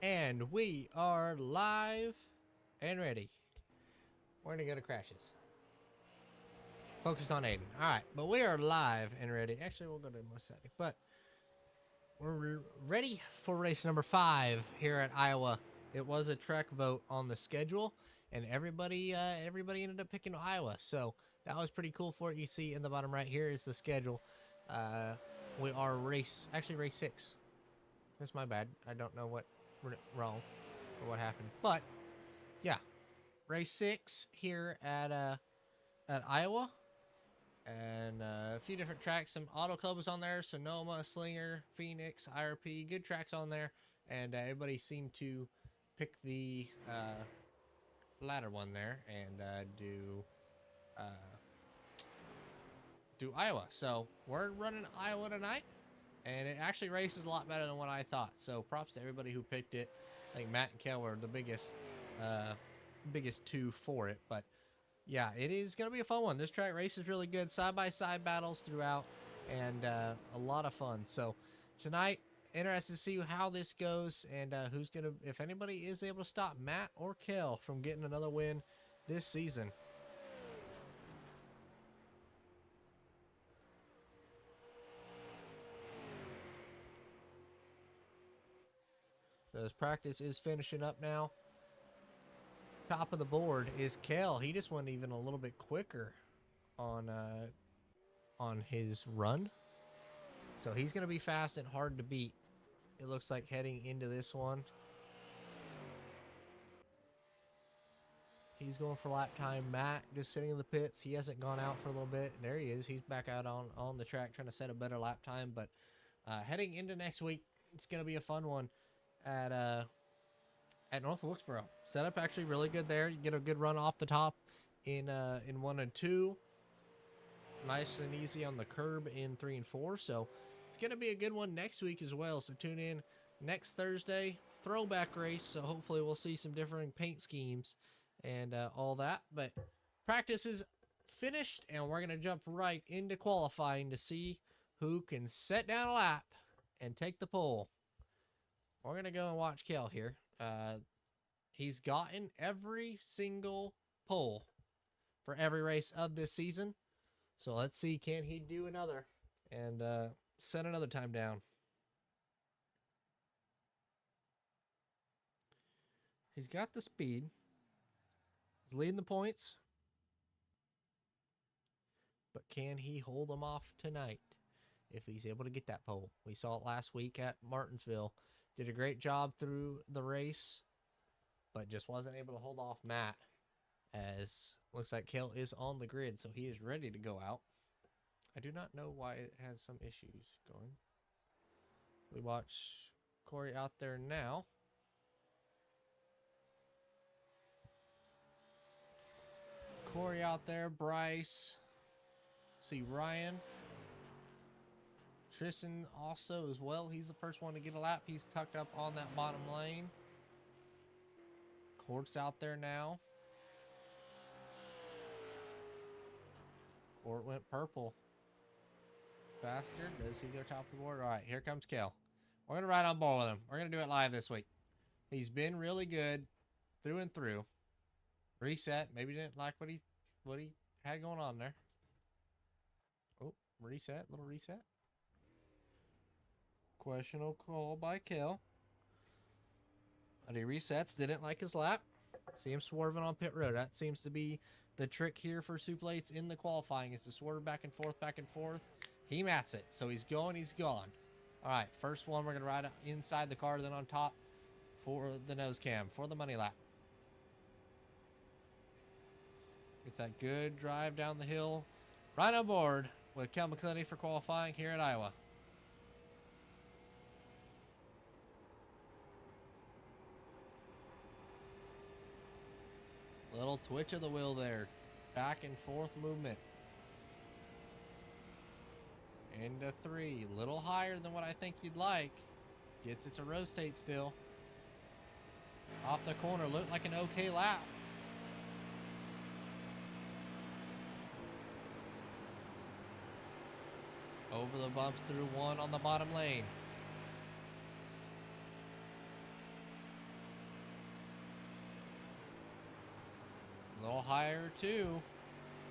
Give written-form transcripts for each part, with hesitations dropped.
And we are live and ready. We're gonna go to crashes. Focused on Aiden. Alright, but we are live and ready. Actually, we'll go to more setting. But we're ready for race number 5 here at Iowa. It was a track vote on the schedule, and everybody ended up picking Iowa. So that was pretty cool for it. You see in the bottom right here is the schedule. We are race 6. That's my bad. I don't know what wrong or what happened, but yeah, race 6 here at Iowa, and a few different tracks. Some auto clubs on there: Sonoma, Slinger, Phoenix, IRP. Good tracks on there, and everybody seemed to pick the latter one there and do Iowa. So we're running Iowa tonight. And it actually races a lot better than what I thought. So props to everybody who picked it. I think Matt and Kel were the biggest two for it. But yeah, it is going to be a fun one. This track race is really good. Side-by-side battles throughout. And a lot of fun. So tonight, interested to see how this goes. And who's going to, if anybody is able to stop Matt or Kel from getting another win this season. So this practice is finishing up now. Top of the board is Kel. He just went even a little bit quicker on his run. So he's going to be fast and hard to beat. It looks like heading into this one. He's going for lap time. Matt just sitting in the pits. He hasn't gone out for a little bit. There he is. He's back out on the track trying to set a better lap time. But heading into next week, it's going to be a fun one at North Wilkesboro. Setup actually really good there. You get a good run off the top in 1 and 2. Nice and easy on the curb in 3 and 4. So it's going to be a good one next week as well. So tune in next Thursday. Throwback race. So hopefully we'll see some different paint schemes and all that. But practice is finished, and we're going to jump right into qualifying to see who can set down a lap and take the pole. We're going to go and watch Kel here. He's gotten every single pole for every race of this season. So let's see, can he do another and set another time down? He's got the speed. He's leading the points. But can he hold them off tonight if he's able to get that pole? We saw it last week at Martinsville. Did a great job through the race, but just wasn't able to hold off Matt, as looks like Kel is on the grid, so he is ready to go out. I do not know why it has some issues going. We watch Corey out there now. Corey out there, Bryce. See Ryan. Tristan also as well. He's the first one to get a lap. He's tucked up on that bottom lane. Court's out there now. Court went purple. Faster. Does he go top of the board? All right, here comes Kel. We're going to ride on board with him. We're going to do it live this week. He's been really good through and through. Reset. Maybe didn't like what he had going on there. Oh, reset. Little reset. Questionable call by Kel. But he resets. Didn't like his lap. See him swerving on pit road. That seems to be the trick here for Suplates in the qualifying, is to swerve back and forth, back and forth. He mats it. So he's going, he's gone. All right, first one, we're going to ride inside the car, then on top for the nose cam, for the money lap. It's that good drive down the hill. Right on board with Kel McClellan for qualifying here at Iowa. Little twitch of the wheel there. Back and forth movement. Into 3. Little higher than what I think you'd like. Gets it to rotate still. Off the corner. Looked like an okay lap. Over the bumps through 1 on the bottom lane. higher too.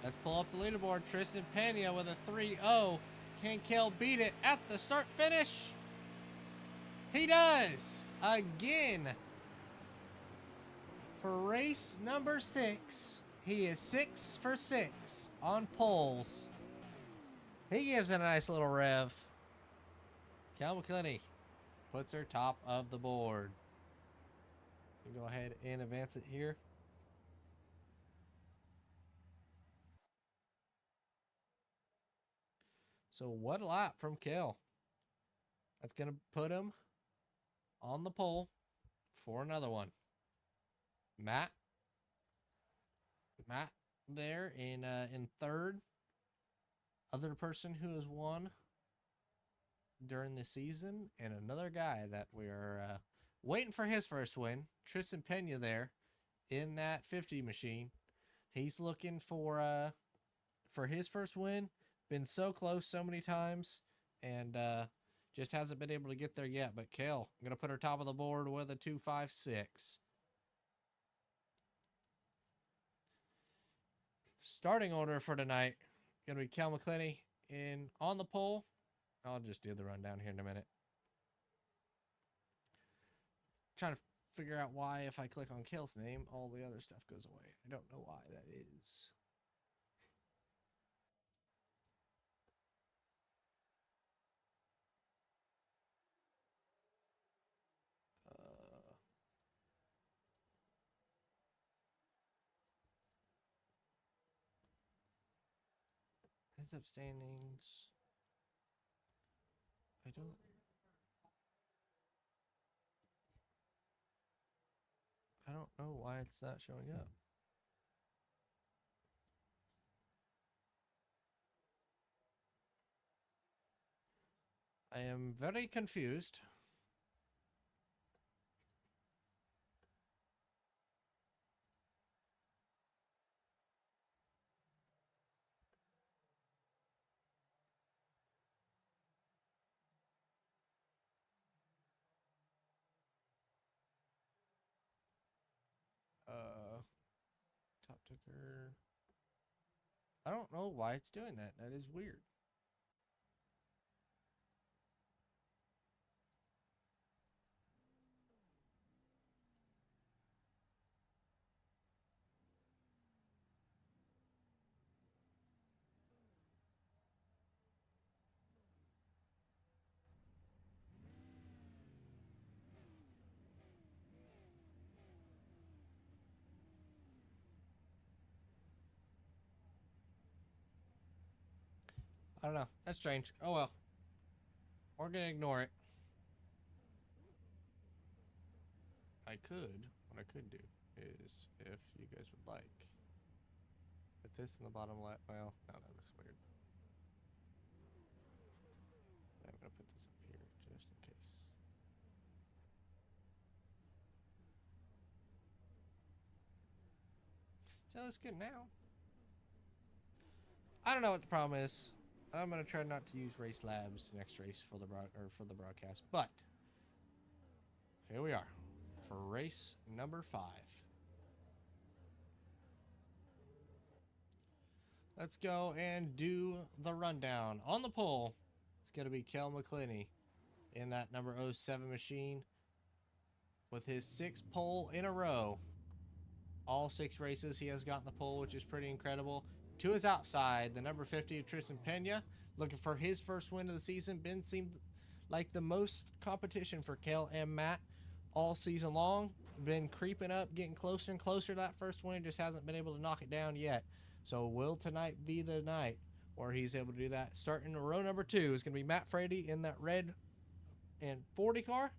Let's pull up the leaderboard. Tristan Pena with a 3-0. Can Kel beat it at the start finish? He does again. For race number 6, he is 6 for 6 on poles. He gives it a nice little rev. Kel McClinney puts her top of the board. You go ahead and advance it here. So what a lap from Kel. That's going to put him on the pole for another one. Matt there in third. Other person who has won during the season, and another guy that we are waiting for his first win. Tristan Pena there in that 50 machine. He's looking for his first win. Been so close so many times, and just hasn't been able to get there yet. But Kel, I'm going to put her top of the board with a 2.56. Starting order for tonight, going to be Kel McClinney on the pole. I'll just do the rundown here in a minute. Trying to figure out why if I click on Kel's name, all the other stuff goes away. I don't know why that is. His upstandings. I don't know why it's not showing up. I am very confused. Top ticker. I don't know why it's doing that. That is weird. I don't know. That's strange. Oh well. We're gonna ignore it. What I could do is, if you guys would like, put this in the bottom left. Well, no, that looks weird. I'm gonna put this up here just in case. So that's good now. I don't know what the problem is. I'm gonna try not to use Race Labs next race for the broadcast, but here we are for race number 5. Let's go and do the rundown. On the pole, it's gonna be Kel McClinney in that number 07 machine with his 6th pole in a row. All 6 races he has gotten the pole, which is pretty incredible. To his outside, the number 50, Tristan Pena, looking for his first win of the season. Ben seemed like the most competition for Kel and Matt all season long. Been creeping up, getting closer and closer to that first win. Just hasn't been able to knock it down yet. So will tonight be the night where he's able to do that? Starting row number 2 is going to be Matt Frady in that red and 40 car.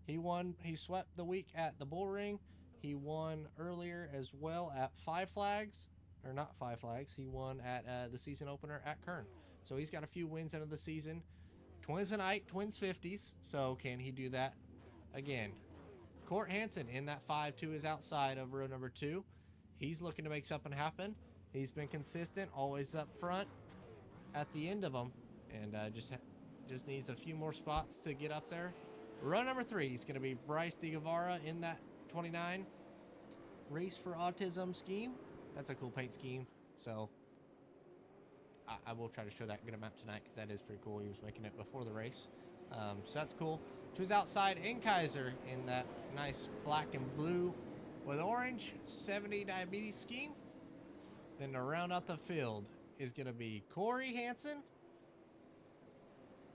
He swept the week at the Bull Ring. He won earlier as well at Five Flags. Or not Five Flags. He won at the season opener at Kern. So he's got a few wins into the season. Twins and Ike, twins 50s. So can he do that again? Court Hansen in that 5 to his outside of row number 2. He's looking to make something happen. He's been consistent, always up front at the end of them. And just needs a few more spots to get up there. Row number 3 is going to be Bryce DeGuevara in that 29 Race for Autism scheme. That's a cool paint scheme. So I will try to show that, get a map tonight, because that is pretty cool. He was making it before the race. So that's cool. To his outside, in Kaiser in that nice black and blue with orange 70 diabetes scheme. Then to round out the field is going to be Corey Hansen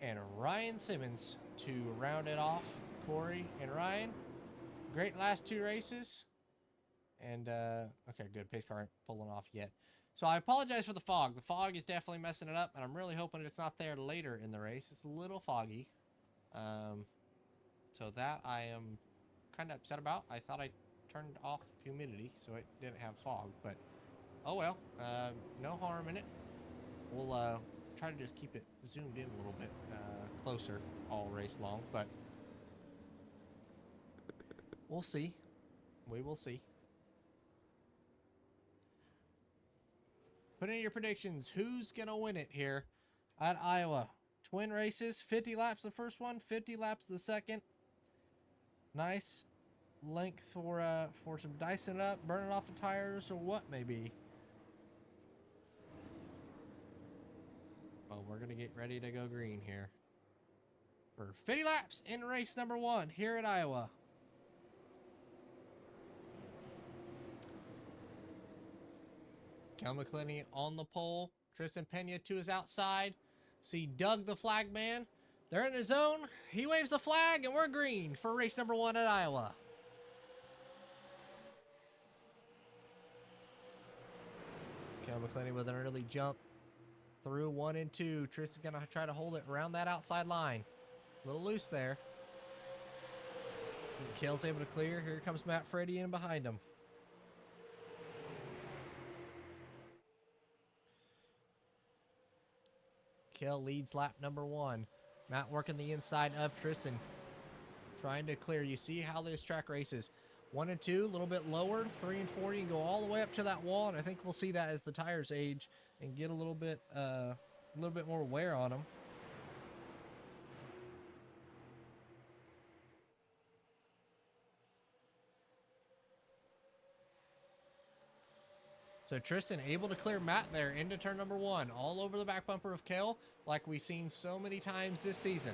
and Ryan Simmons to round it off. Corey and Ryan, great last two races. And, okay, good. Pace car ain't pulling off yet. So I apologize for the fog. The fog is definitely messing it up, and I'm really hoping it's not there later in the race. It's a little foggy. So that I am kind of upset about. I thought I turned off humidity, so it didn't have fog, but oh well. No harm in it. We'll try to just keep it zoomed in a little bit closer all race long, but we'll see. We will see. Put in your predictions. Who's going to win it here at Iowa? Twin races, 50 laps the first one, 50 laps the second. Nice length for some dicing it up, burning off the tires, or what maybe. Well, we're going to get ready to go green here for 50 laps in race number 1 here at Iowa. Cal McClinney on the pole. Tristan Pena to his outside. See Doug the flag man. They're in the zone. He waves the flag, and we're green for race number 1 at Iowa. Cal McClinney with an early jump through 1 and 2. Tristan's going to try to hold it around that outside line. A little loose there. Cal's able to clear. Here comes Matt Freddy in behind him. Cal leads lap number 1. Matt working the inside of Tristan. Trying to clear. You see how this track races. 1 and 2, a little bit lower. 3 and 4, you can go all the way up to that wall, and I think we'll see that as the tires age and get a little bit more wear on them. So Tristan able to clear Matt there into turn number 1, all over the back bumper of Cal, like we've seen so many times this season.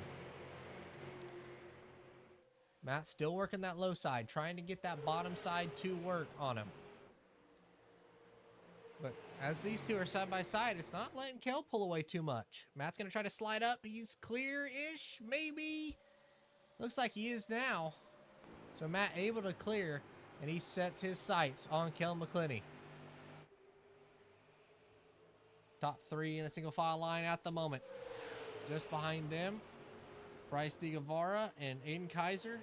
Matt still working that low side, trying to get that bottom side to work on him. But as these two are side by side, it's not letting Cal pull away too much. Matt's going to try to slide up. He's clear-ish, maybe. Looks like he is now. So Matt able to clear, and he sets his sights on Cal McClinney. Top 3 in a single file line at the moment. Just behind them, Bryce DeGuevara and Aiden Kaiser.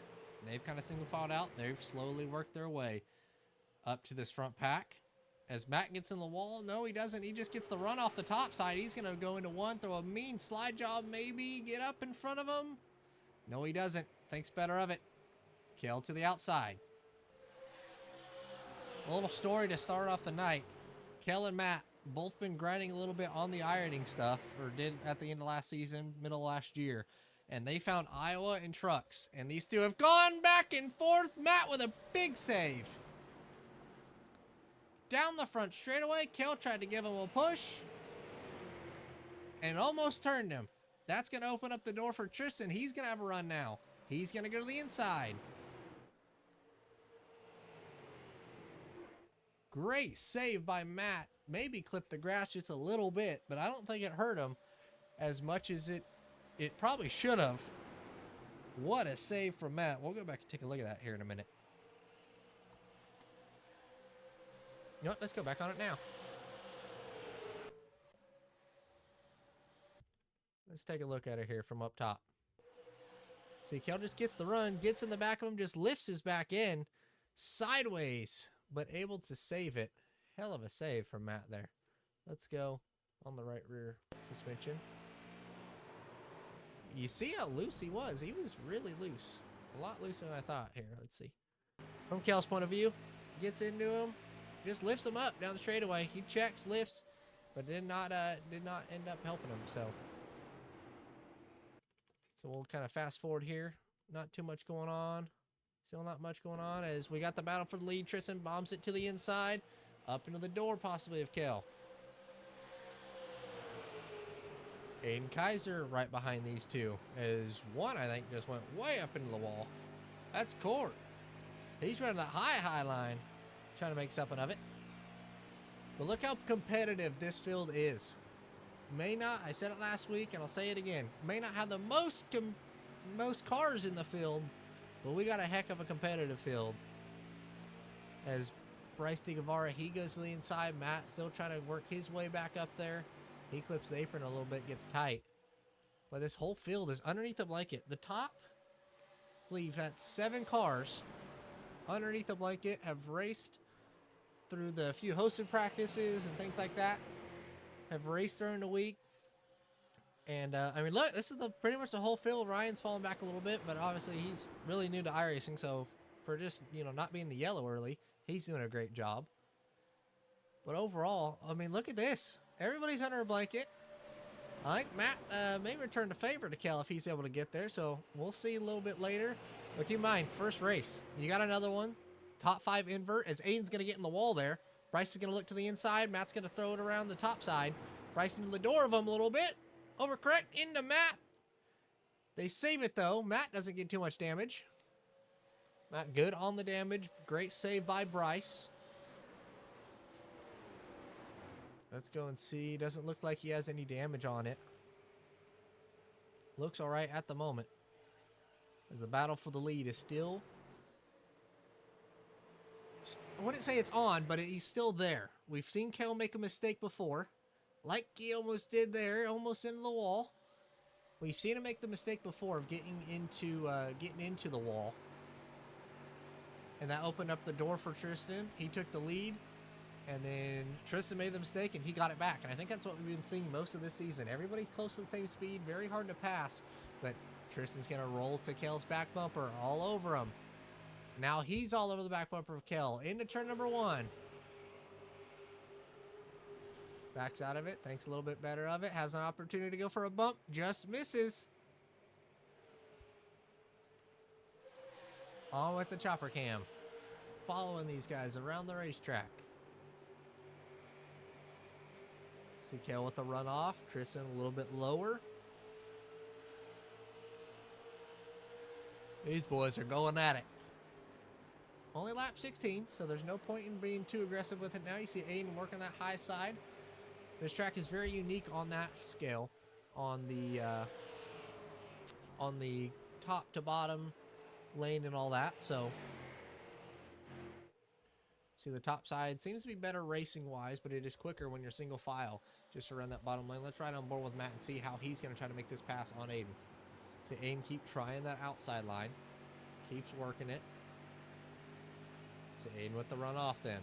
They've kind of single filed out. They've slowly worked their way up to this front pack. As Matt gets in the wall, no, he doesn't. He just gets the run off the top side. He's going to go into 1, throw a mean slide job, maybe get up in front of him. No, he doesn't. Thinks better of it. Cal to the outside. A little story to start off the night. Cal and Matt both been grinding a little bit on the ironing stuff, or did at the end of last season, middle of last year. And they found Iowa in trucks. And these two have gone back and forth. Matt with a big save. Down the front straightaway, Cal tried to give him a push. And almost turned him. That's going to open up the door for Tristan. He's going to have a run now. He's going to go to the inside. Great save by Matt. Maybe clipped the grass just a little bit, but I don't think it hurt him as much as it probably should have. What a save from Matt. We'll go back and take a look at that here in a minute. You know what? Let's go back on it now. Let's take a look at it here from up top. See, Kel just gets the run, gets in the back of him, just lifts his back end sideways, but able to save it. Hell of a save from Matt there. Let's go on the right rear suspension. You see how loose he was. He was really loose. A lot looser than I thought. Here, let's see. From Kel's point of view, gets into him, just lifts him up down the straightaway. He checks, lifts, but did not end up helping him. So we'll kind of fast forward here. Not too much going on. Still not much going on as we got the battle for the lead. Tristan bombs it to the inside. Up into the door, possibly, of Kel. Aiden Kaiser right behind these two. As one, I think, just went way up into the wall. That's Court. He's running that high line, trying to make something of it. But look how competitive this field is. May not, I said it last week, and I'll say it again, may not have the most cars in the field, but we got a heck of a competitive field. As Bryce DeGuevara, he goes to the inside. Matt still trying to work his way back up there. He clips the apron a little bit, gets tight. But this whole field is underneath the blanket. The top, I believe that's 7 cars underneath the blanket have raced through the few hosted practices and things like that. Have raced during the week. And, I mean, look, this is pretty much the whole field. Ryan's falling back a little bit, but obviously he's really new to iRacing, so for just, you know, not being the yellow early, he's doing a great job. But overall, I mean, look at this. Everybody's under a blanket. I think Matt may return the favor to Kel if he's able to get there, so we'll see a little bit later. But keep in mind, first race. You got another one. Top 5 invert as Aiden's going to get in the wall there. Bryce is going to look to the inside. Matt's going to throw it around the top side. Bryce into the door of him a little bit. Overcorrect into Matt. They save it, though. Matt doesn't get too much damage. Matt good on the damage. Great save by Bryce. Let's go and see. Doesn't look like he has any damage on it. Looks all right at the moment. As the battle for the lead is still... I wouldn't say it's on, but he's still there. We've seen Kel make a mistake before. Like he almost did there, almost into the wall. We've seen him make the mistake before of getting into the wall. And that opened up the door for Tristan. He took the lead. And then Tristan made the mistake, and he got it back. And I think that's what we've been seeing most of this season. Everybody close to the same speed, very hard to pass. But Tristan's going to roll to Kel's back bumper all over him. Now he's all over the back bumper of Kel. Into turn number 1. Backs out of it. Thinks a little bit better of it. Has an opportunity to go for a bump. Just misses. On with the chopper cam. Following these guys around the racetrack. See Kel with the runoff. Tristan a little bit lower. These boys are going at it. Only lap 16, so there's no point in being too aggressive with it now. You see Aiden working that high side. This track is very unique on that scale. On the top to bottom lane and all that, so... See, the top side seems to be better racing-wise, but it is quicker when you're single file just around that bottom lane. Let's ride on board with Matt and see how he's going to try to make this pass on Aiden. See, Aiden keep trying that outside line. Keeps working it. See, Aiden with the runoff then.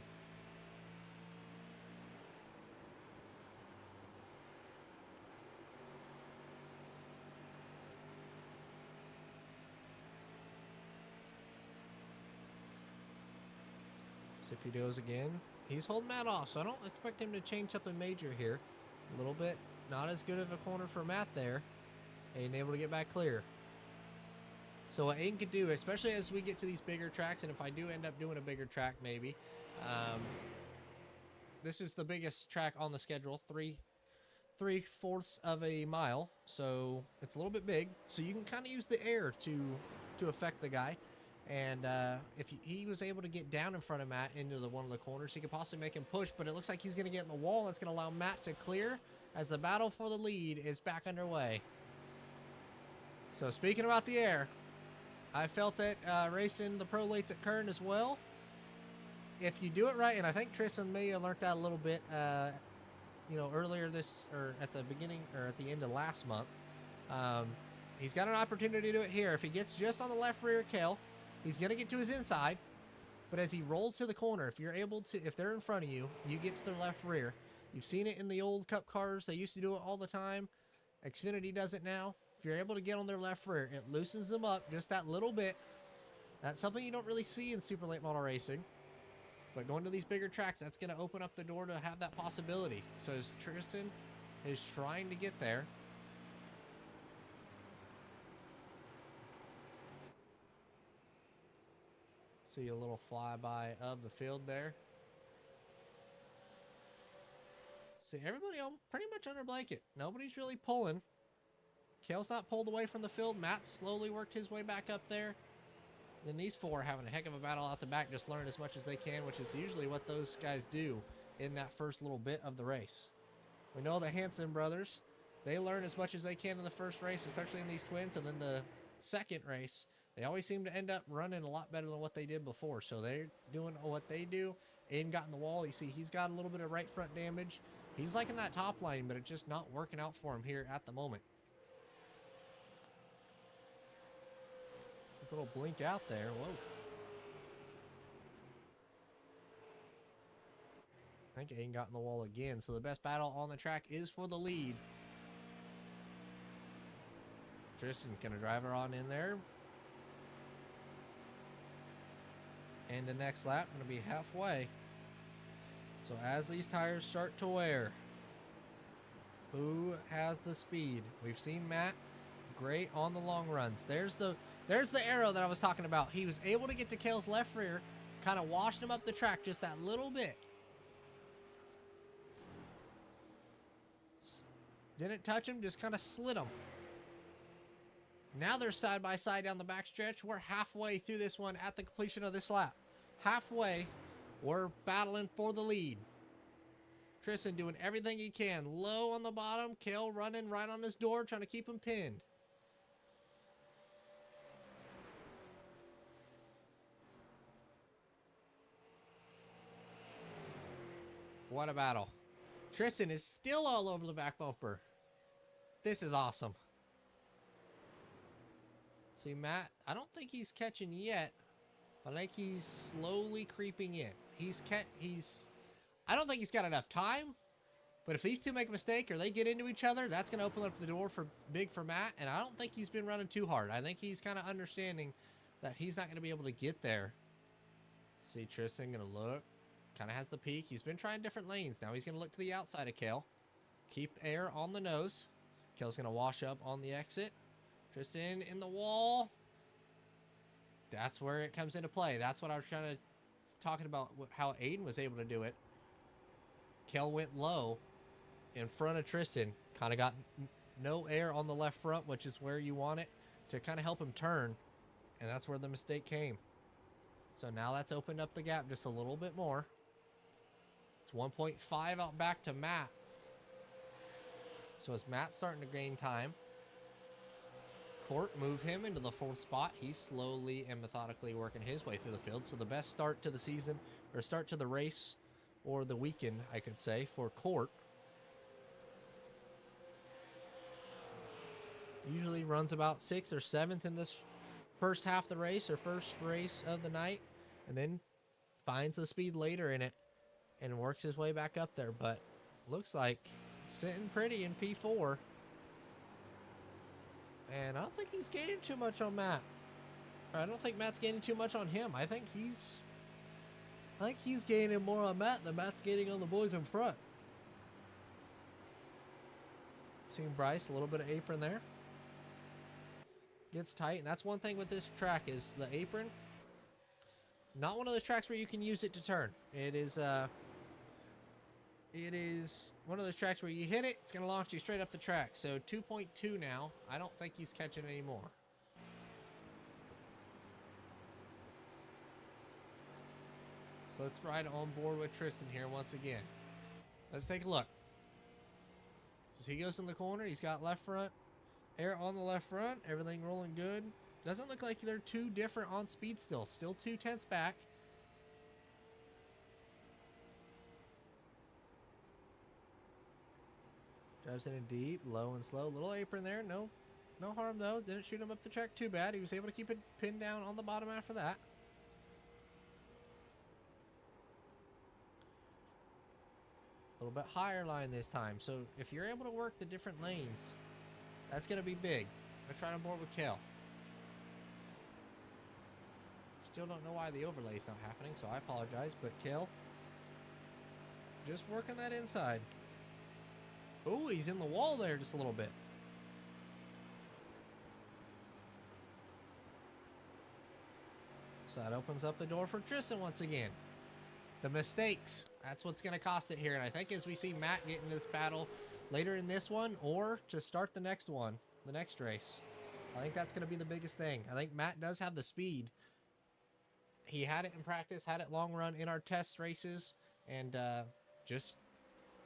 If he goes again, he's holding Matt off, so I don't expect him to change something major here. A little bit, not as good of a corner for Matt there. Aiden able to get back clear. So what Aiden could do, especially as we get to these bigger tracks, and if I do end up doing a bigger track maybe, this is the biggest track on the schedule, 3/4 of a mile, so it's a little bit big. So you can kind of use the air to affect the guy. And if he was able to get down in front of Matt into one of the corners, he could possibly make him push, but it looks like he's going to get in the wall. That's going to allow Matt to clear as the battle for the lead is back underway. So speaking about the air, I felt it racing the pro lates at Kern as well. If you do it right, and I think Tristan may have learned that a little bit, earlier this, or at the beginning, or at the end of last month. He's got an opportunity to do it here. If he gets just on the left rear of Kel, he's going to get to his inside, but as he rolls to the corner, if they're in front of you, you get to their left rear. You've seen it in the old Cup cars. They used to do it all the time. Xfinity does it now. If you're able to get on their left rear, it loosens them up just that little bit. That's something you don't really see in super late model racing. But going to these bigger tracks, that's going to open up the door to have that possibility. So as Tristan is trying to get there, see a little flyby of the field there. See, everybody pretty much under blanket. Nobody's really pulling. Kale's not pulled away from the field. Matt slowly worked his way back up there. Then these four are having a heck of a battle out the back, just learn as much as they can, which is usually what those guys do in that first little bit of the race. We know the Hanson brothers, they learn as much as they can in the first race, especially in these twins, and then the second race, they always seem to end up running a lot better than what they did before. So they're doing what they do. Aiden got in the wall. You see he's got a little bit of right front damage. He's liking that top line, but it's just not working out for him here at the moment. This little blink out there. Whoa. I think Aiden got in the wall again. So the best battle on the track is for the lead. Tristan's going to drive her on in there. And the next lap going to be halfway. So as these tires start to wear, who has the speed? We've seen Matt, great on the long runs. There's the arrow that I was talking about. He was able to get to Kale's left rear, kind of washed him up the track just that little bit. Didn't touch him, just kind of slid him. Now they're side by side down the backstretch. We're halfway through this one at the completion of this lap. Halfway, we're battling for the lead. Tristan doing everything he can. Low on the bottom. Kale running right on his door, trying to keep him pinned. What a battle. Tristan is still all over the back bumper. This is awesome. See, Matt, I don't think he's catching yet. I think he's slowly creeping in. I don't think he's got enough time, but if these two make a mistake or they get into each other, that's going to open up the door for Matt, and I don't think he's been running too hard. I think he's kind of understanding that he's not going to be able to get there. See, Tristan going to look. Kind of has the peak. He's been trying different lanes. Now he's going to look to the outside of Kale. Keep air on the nose. Kale's going to wash up on the exit. Tristan in the wall. That's where it comes into play. That's what I was talking about, how Aiden was able to do it. Kale went low in front of Tristan. Kind of got no air on the left front, which is where you want it to kind of help him turn. And that's where the mistake came. So now that's opened up the gap just a little bit more. It's 1.5 out back to Matt. So as Matt's starting to gain time, Court move him into the fourth spot. He's slowly and methodically working his way through the field. So the best start to the season, or start to the race, or the weekend, I could say, for Court. Usually runs about 6th or 7th in this first half of the race, or first race of the night, and then finds the speed later in it and works his way back up there. But looks like sitting pretty in P4. And I don't think he's gaining too much on Matt. Or I don't think Matt's gaining too much on him. I think he's gaining more on Matt than Matt's gaining on the boys in front. Seeing Bryce, a little bit of apron there. Gets tight, and that's one thing with this track is the apron. Not one of those tracks where you can use it to turn. It is one of those tracks where you hit it, it's going to launch you straight up the track. So 2.2 now. I don't think he's catching anymore. So let's ride on board with Tristan here once again. Let's take a look. So he goes in the corner. He's got left front. Air on the left front. Everything rolling good. Doesn't look like they're too different on speed still. Still 2/10 back. Drives in deep, low and slow. Little apron there. No harm though. Didn't shoot him up the track too bad. He was able to keep it pinned down on the bottom after that. A little bit higher line this time. So if you're able to work the different lanes, that's going to be big. I'm trying to board with Kale. Still don't know why the overlay's not happening, so I apologize. But Kale, just working that inside. Oh, he's in the wall there just a little bit. So that opens up the door for Tristan once again. The mistakes. That's what's going to cost it here. And I think as we see Matt get into this battle later in this one or to start the next one, the next race, I think that's going to be the biggest thing. I think Matt does have the speed. He had it in practice, had it long run in our test races, and just,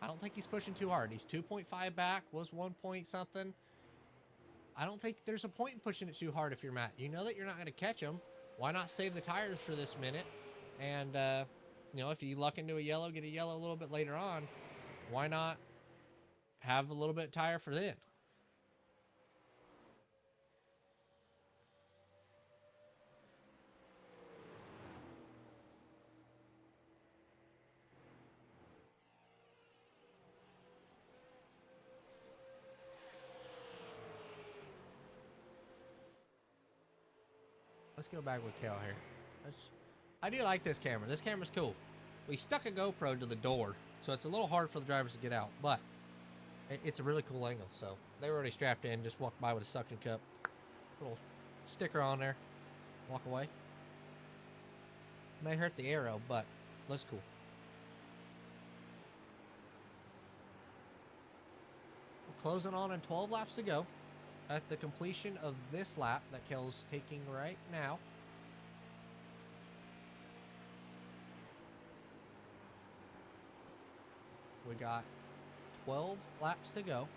I don't think he's pushing too hard. He's 2.5 back, was 1 point something. I don't think there's a point in pushing it too hard if you're Matt. You know that you're not going to catch him. Why not save the tires for this minute? And, you know, if you luck into a yellow, get a yellow a little bit later on, why not have a little bit of tire for then? Let's go back with Kel here. I do like this camera. This camera's cool. We stuck a GoPro to the door, so it's a little hard for the drivers to get out, but it's a really cool angle. So they were already strapped in, just walked by with a suction cup. Little sticker on there. Walk away. May hurt the arrow, but looks cool. We're closing on and 12 laps to go. At the completion of this lap that Kel's taking right now. We got 12 laps to go.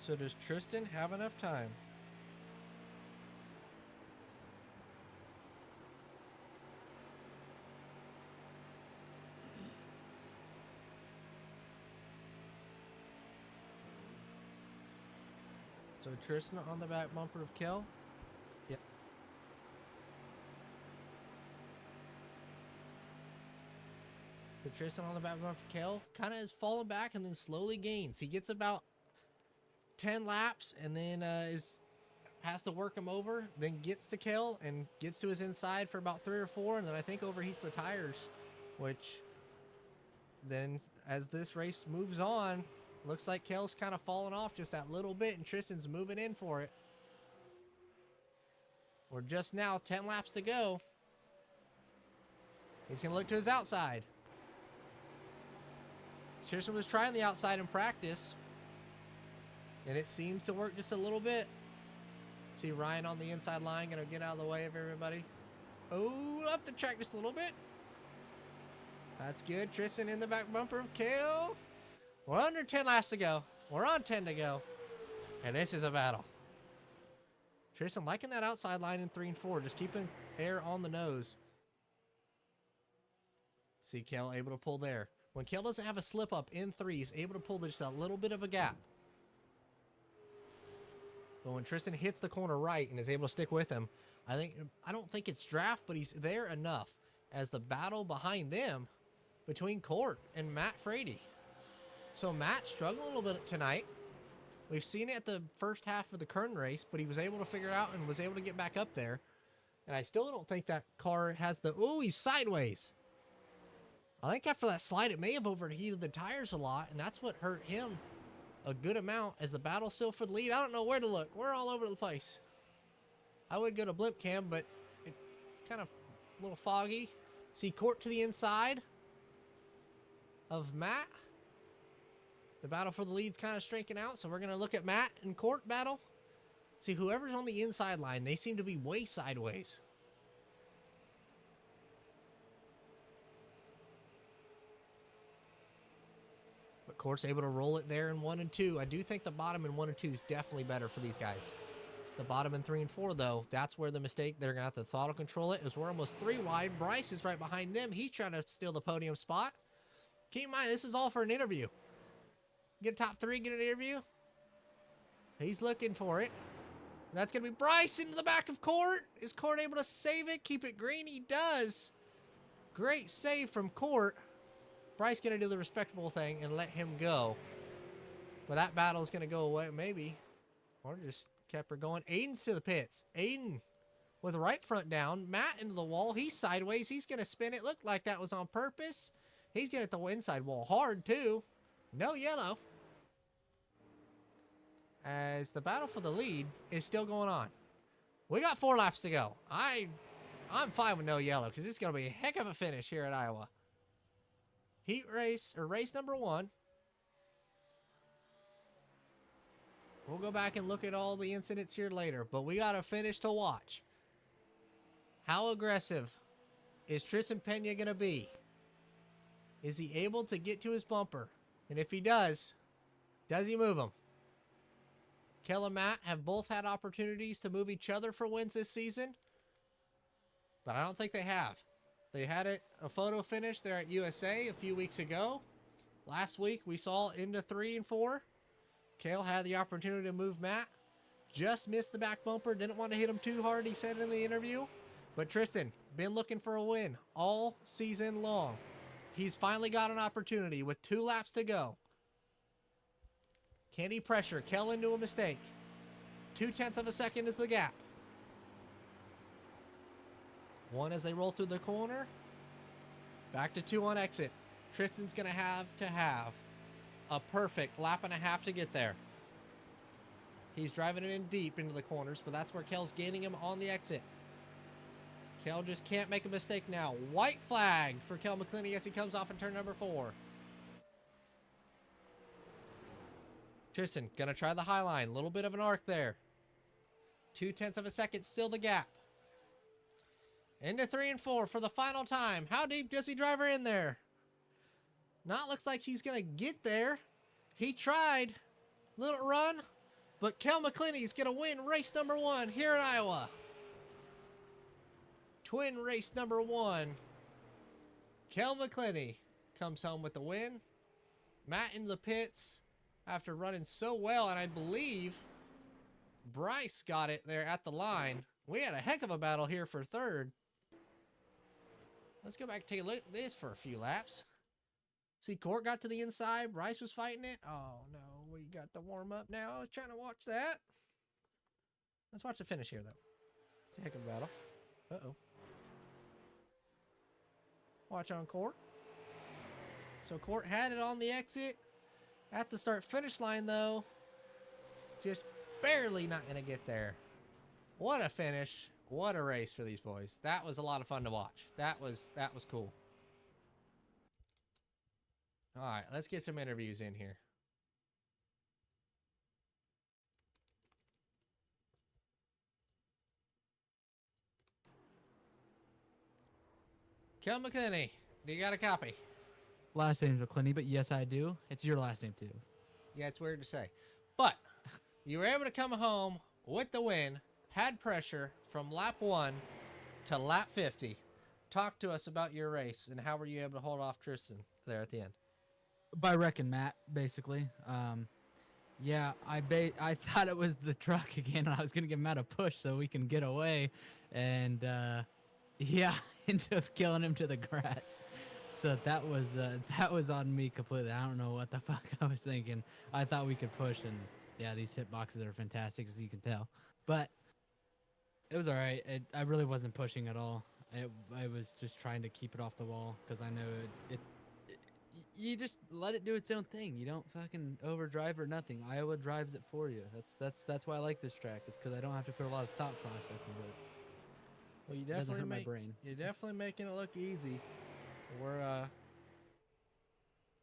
So does Tristan have enough time? So Tristan on the back bumper of Kel. Yep. So Tristan on the back bumper of Kel kind of is falling back and then slowly gains. He gets about 10 laps and then has to work him over, then gets to Kel and gets to his inside for about 3 or 4, and then I think overheats the tires, which then as this race moves on, looks like Kel's kind of falling off just that little bit, and Tristan's moving in for it. We're just now 10 laps to go. He's going to look to his outside. Tristan was trying the outside in practice, and it seems to work just a little bit. See Ryan on the inside line, going to get out of the way of everybody. Oh, up the track just a little bit. That's good. Tristan in the back bumper of Kel. We're under 10 laps to go. We're on 10 to go. And this is a battle. Tristan liking that outside line in 3 and 4. Just keeping air on the nose. See Kel able to pull there. When Kel doesn't have a slip up in 3, he's able to pull just a little bit of a gap. But when Tristan hits the corner right and is able to stick with him, I don't think it's draft, but he's there enough as the battle behind them between Court and Matt Frady. So Matt struggled a little bit tonight. We've seen it at the first half of the Kern race, but he was able to figure it out and was able to get back up there. And I still don't think that car has the... Oh, he's sideways. I think after that slide, it may have overheated the tires a lot, and that's what hurt him a good amount as the battle still for the lead. I don't know where to look. We're all over the place. I would go to blimp cam, but it kind of a little foggy. See Court to the inside of Matt. The battle for the lead's kind of shrinking out, so we're going to look at Matt and Court battle. See, whoever's on the inside line, they seem to be way sideways. But Court's able to roll it there in 1 and 2. I do think the bottom in 1 and 2 is definitely better for these guys. The bottom in 3 and 4, though, that's where the mistake. They're going to have to throttle control it, as we're almost 3 wide. Bryce is right behind them. He's trying to steal the podium spot. Keep in mind, this is all for an interview. Get a top 3, get an interview. He's looking for it. That's going to be Bryce into the back of Court. Is Court able to save it? Keep it green? He does. Great save from Court. Bryce going to do the respectable thing and let him go. But that battle is going to go away, maybe. Or just kept her going. Aiden's to the pits. Aiden with the right front down. Matt into the wall. He's sideways. He's going to spin it. Looked like that was on purpose. He's going to hit the inside wall hard, too. No yellow. As the battle for the lead is still going on. We got 4 laps to go. I I'm fine with no yellow because it's going to be a heck of a finish here at Iowa. Heat race, or race number 1. We'll go back and look at all the incidents here later, but we got a finish to watch. How aggressive is Tristan Pena going to be? Is he able to get to his bumper? And if he does he move him? Kel and Matt have both had opportunities to move each other for wins this season, but I don't think they have. They had a photo finish there at USA a few weeks ago. Last week, we saw into 3 and 4. Kale had the opportunity to move Matt. Just missed the back bumper. Didn't want to hit him too hard, he said in the interview. But Tristan, been looking for a win all season long. He's finally got an opportunity with 2 laps to go. Can he pressure Kel into a mistake? 0.2 of a second is the gap. 1 as they roll through the corner. Back to 2 on exit. Tristan's going to have a perfect lap and a half to get there. He's driving it in deep into the corners, but that's where Kel's gaining him on the exit. Kel just can't make a mistake now. White flag for Kel McClinney as he comes off in turn number 4. Tristan gonna try the high line. A little bit of an arc there. 0.2 of a second, still the gap. Into 3 and 4 for the final time. How deep does he drive her in there? Not looks like he's gonna get there. He tried. Little run. But Kel McClinney's gonna win race number 1 here in Iowa. Twin race number 1. Kel McClinney comes home with the win. Matt into the pits after running so well, and I believe Bryce got it there at the line. We had a heck of a battle here for 3rd. Let's go back and take a look at this for a few laps. See, Court got to the inside. Bryce was fighting it. Oh, no. We got the warm-up now. I was trying to watch that. Let's watch the finish here, though. It's a heck of a battle. Uh-oh. Watch on Court. So Court had it on the exit. At the start-finish line, though, just barely not going to get there. What a finish. What a race for these boys. That was a lot of fun to watch. That was cool. All right, let's get some interviews in here. Kel McClinney, do you got a copy? Last name's McClinney, but yes, I do. It's your last name, too. Yeah, it's weird to say. But you were able to come home with the win, had pressure from lap 1 to lap 50. Talk to us about your race and how were you able to hold off Tristan there at the end? By wrecking Matt, basically. Yeah, I thought it was the truck again, and I was going to give Matt a push so we can get away. And, yeah, ended up killing him to the grass. So that was on me completely. I don't know what the fuck I was thinking. I thought we could push, and yeah, these hit boxes are fantastic, as you can tell. But it was all right. I really wasn't pushing at all. I was just trying to keep it off the wall because I know you just let it do its own thing. You don't fucking overdrive or nothing. Iowa drives it for you. That's why I like this track. It's because I don't have to put a lot of thought process into it. Well, you're definitely making it look easy.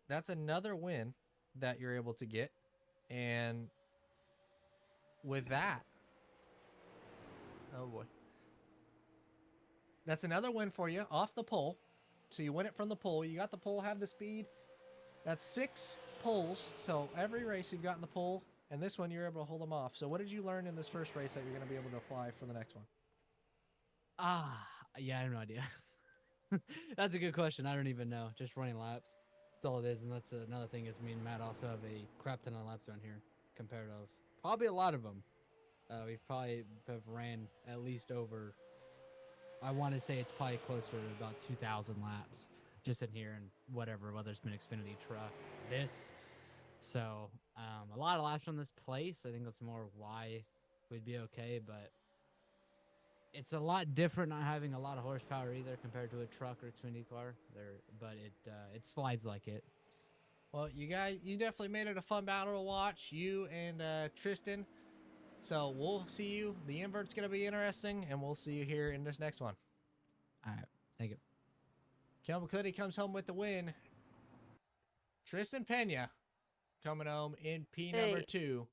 That's another win that you're able to get, and with that, oh boy, that's another win for you off the pole. So you win it from the pole. You got the pole, have the speed. That's 6 poles. So every race you've gotten the pole, and this one you're able to hold them off. So what did you learn in this first race that you're going to be able to apply for the next one? Yeah, I have no idea. That's a good question. I don't even know. Just running laps. That's all it is. And that's another thing is me and Matt also have a crap ton of laps on here compared to probably a lot of them. We've probably have ran at least over, I want to say it's probably closer to about 2,000 laps just in here and whatever, whether it's been Xfinity, truck, this. So a lot of laps on this place. I think that's more why we'd be okay, but it's a lot different not having a lot of horsepower either compared to a truck or Xfinity car. But it slides like it. Well, you definitely made it a fun battle to watch, you and Tristan. So we'll see you. The invert's going to be interesting, and we'll see you here in this next one. All right. Thank you. Kel McClitty comes home with the win. Tristan Pena coming home in P number Hey, 2.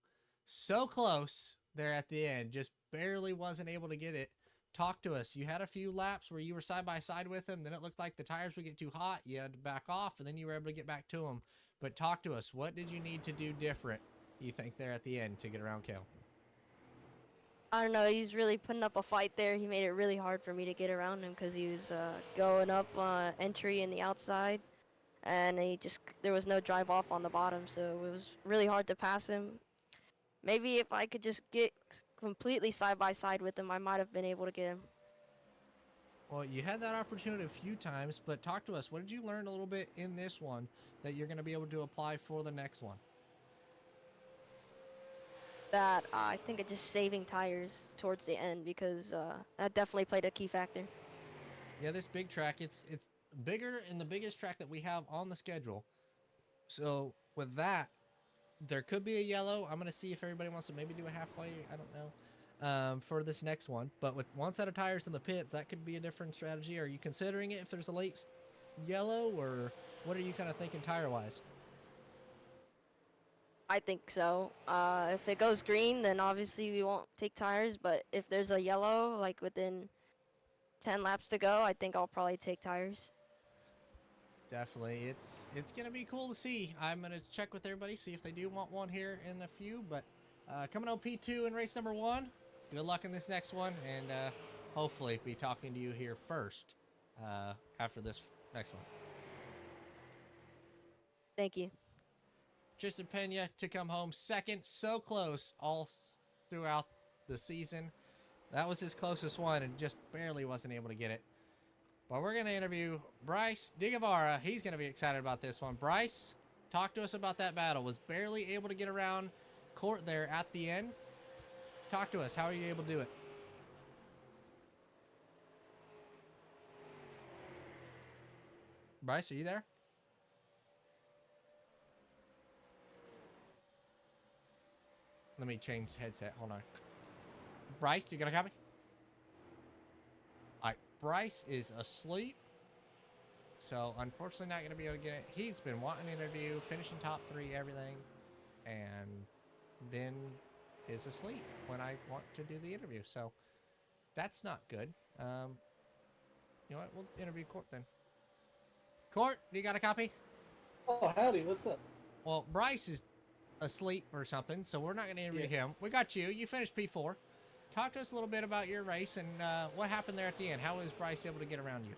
So close there at the end. Just barely wasn't able to get it. Talk to us. You had a few laps where you were side by side with him. Then it looked like the tires would get too hot. You had to back off, and then you were able to get back to him. But talk to us. What did you need to do different, you think, there at the end to get around Kel? I don't know. He's really putting up a fight there. He made it really hard for me to get around him because he was going up entry in the outside, and there was no drive off on the bottom, so it was really hard to pass him. Maybe if I could just get completely side by side with him, I might have been able to get him. Well, you had that opportunity a few times, but talk to us. What did you learn a little bit in this one that you're going to be able to apply for the next one? That I think of just saving tires towards the end because that definitely played a key factor. Yeah, this big track, it's bigger and the biggest track that we have on the schedule. So with that, there could be a yellow. I'm going to see if everybody wants to maybe do a halfway. I don't know for this next one. But with one set of tires in the pits, that could be a different strategy. Are you considering it if there's a late yellow, or what are you kind of thinking tire-wise? I think so. If it goes green, then obviously we won't take tires. But if there's a yellow, like within 10 laps to go, I think I'll probably take tires. Definitely. It's going to be cool to see. I'm going to check with everybody, see if they do want one here in a few. But coming on P2 in race number 1, good luck in this next one. And hopefully be talking to you here first after this next one. Thank you. Tristan Pena to come home second. So close all throughout the season. That was his closest one and just barely wasn't able to get it. But we're going to interview Bryce DeGuevara. He's going to be excited about this one. Bryce, talk to us about that battle. Was barely able to get around Court there at the end. Talk to us. How are you able to do it? Bryce, are you there? Let me change headset. Hold on. Bryce, you got a copy? All right. Bryce is asleep. So, unfortunately, not going to be able to get it. He's been wanting an interview, finishing top 3, everything. And then is asleep when I want to do the interview. So, that's not good. You know what? We'll interview Court then. Court, do you got a copy? Oh, howdy, what's up? Well, Bryce is asleep or something, so we're not going to interview him. We got you. You finished P4. Talk to us a little bit about your race and what happened there at the end. How was Bryce able to get around you?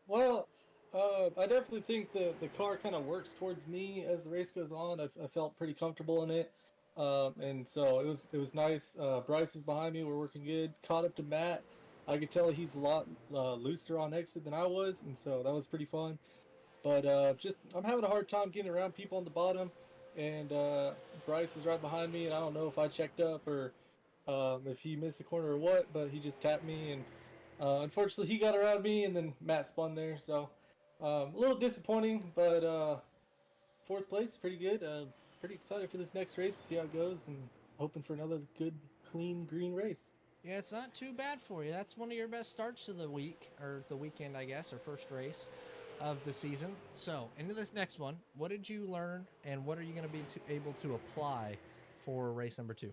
Well, I definitely think the car kind of works towards me as the race goes on. I felt pretty comfortable in it, and so it was nice. Bryce is behind me. We're working good. Caught up to Matt. I could tell he's a lot looser on exit than I was, and so that was pretty fun. But just I'm having a hard time getting around people on the bottom, and Bryce is right behind me, and I don't know if I checked up or if he missed the corner or what, but he just tapped me, and unfortunately he got around me, and then Matt spun there, so a little disappointing, but 4th place is pretty good. Pretty excited for this next race to see how it goes, and hoping for another good, clean, green race. Yeah, it's not too bad for you. That's one of your best starts of the week, or the weekend, I guess, or first race of the season. So, into this next one, what did you learn, and what are you going to be able to apply for race number 2?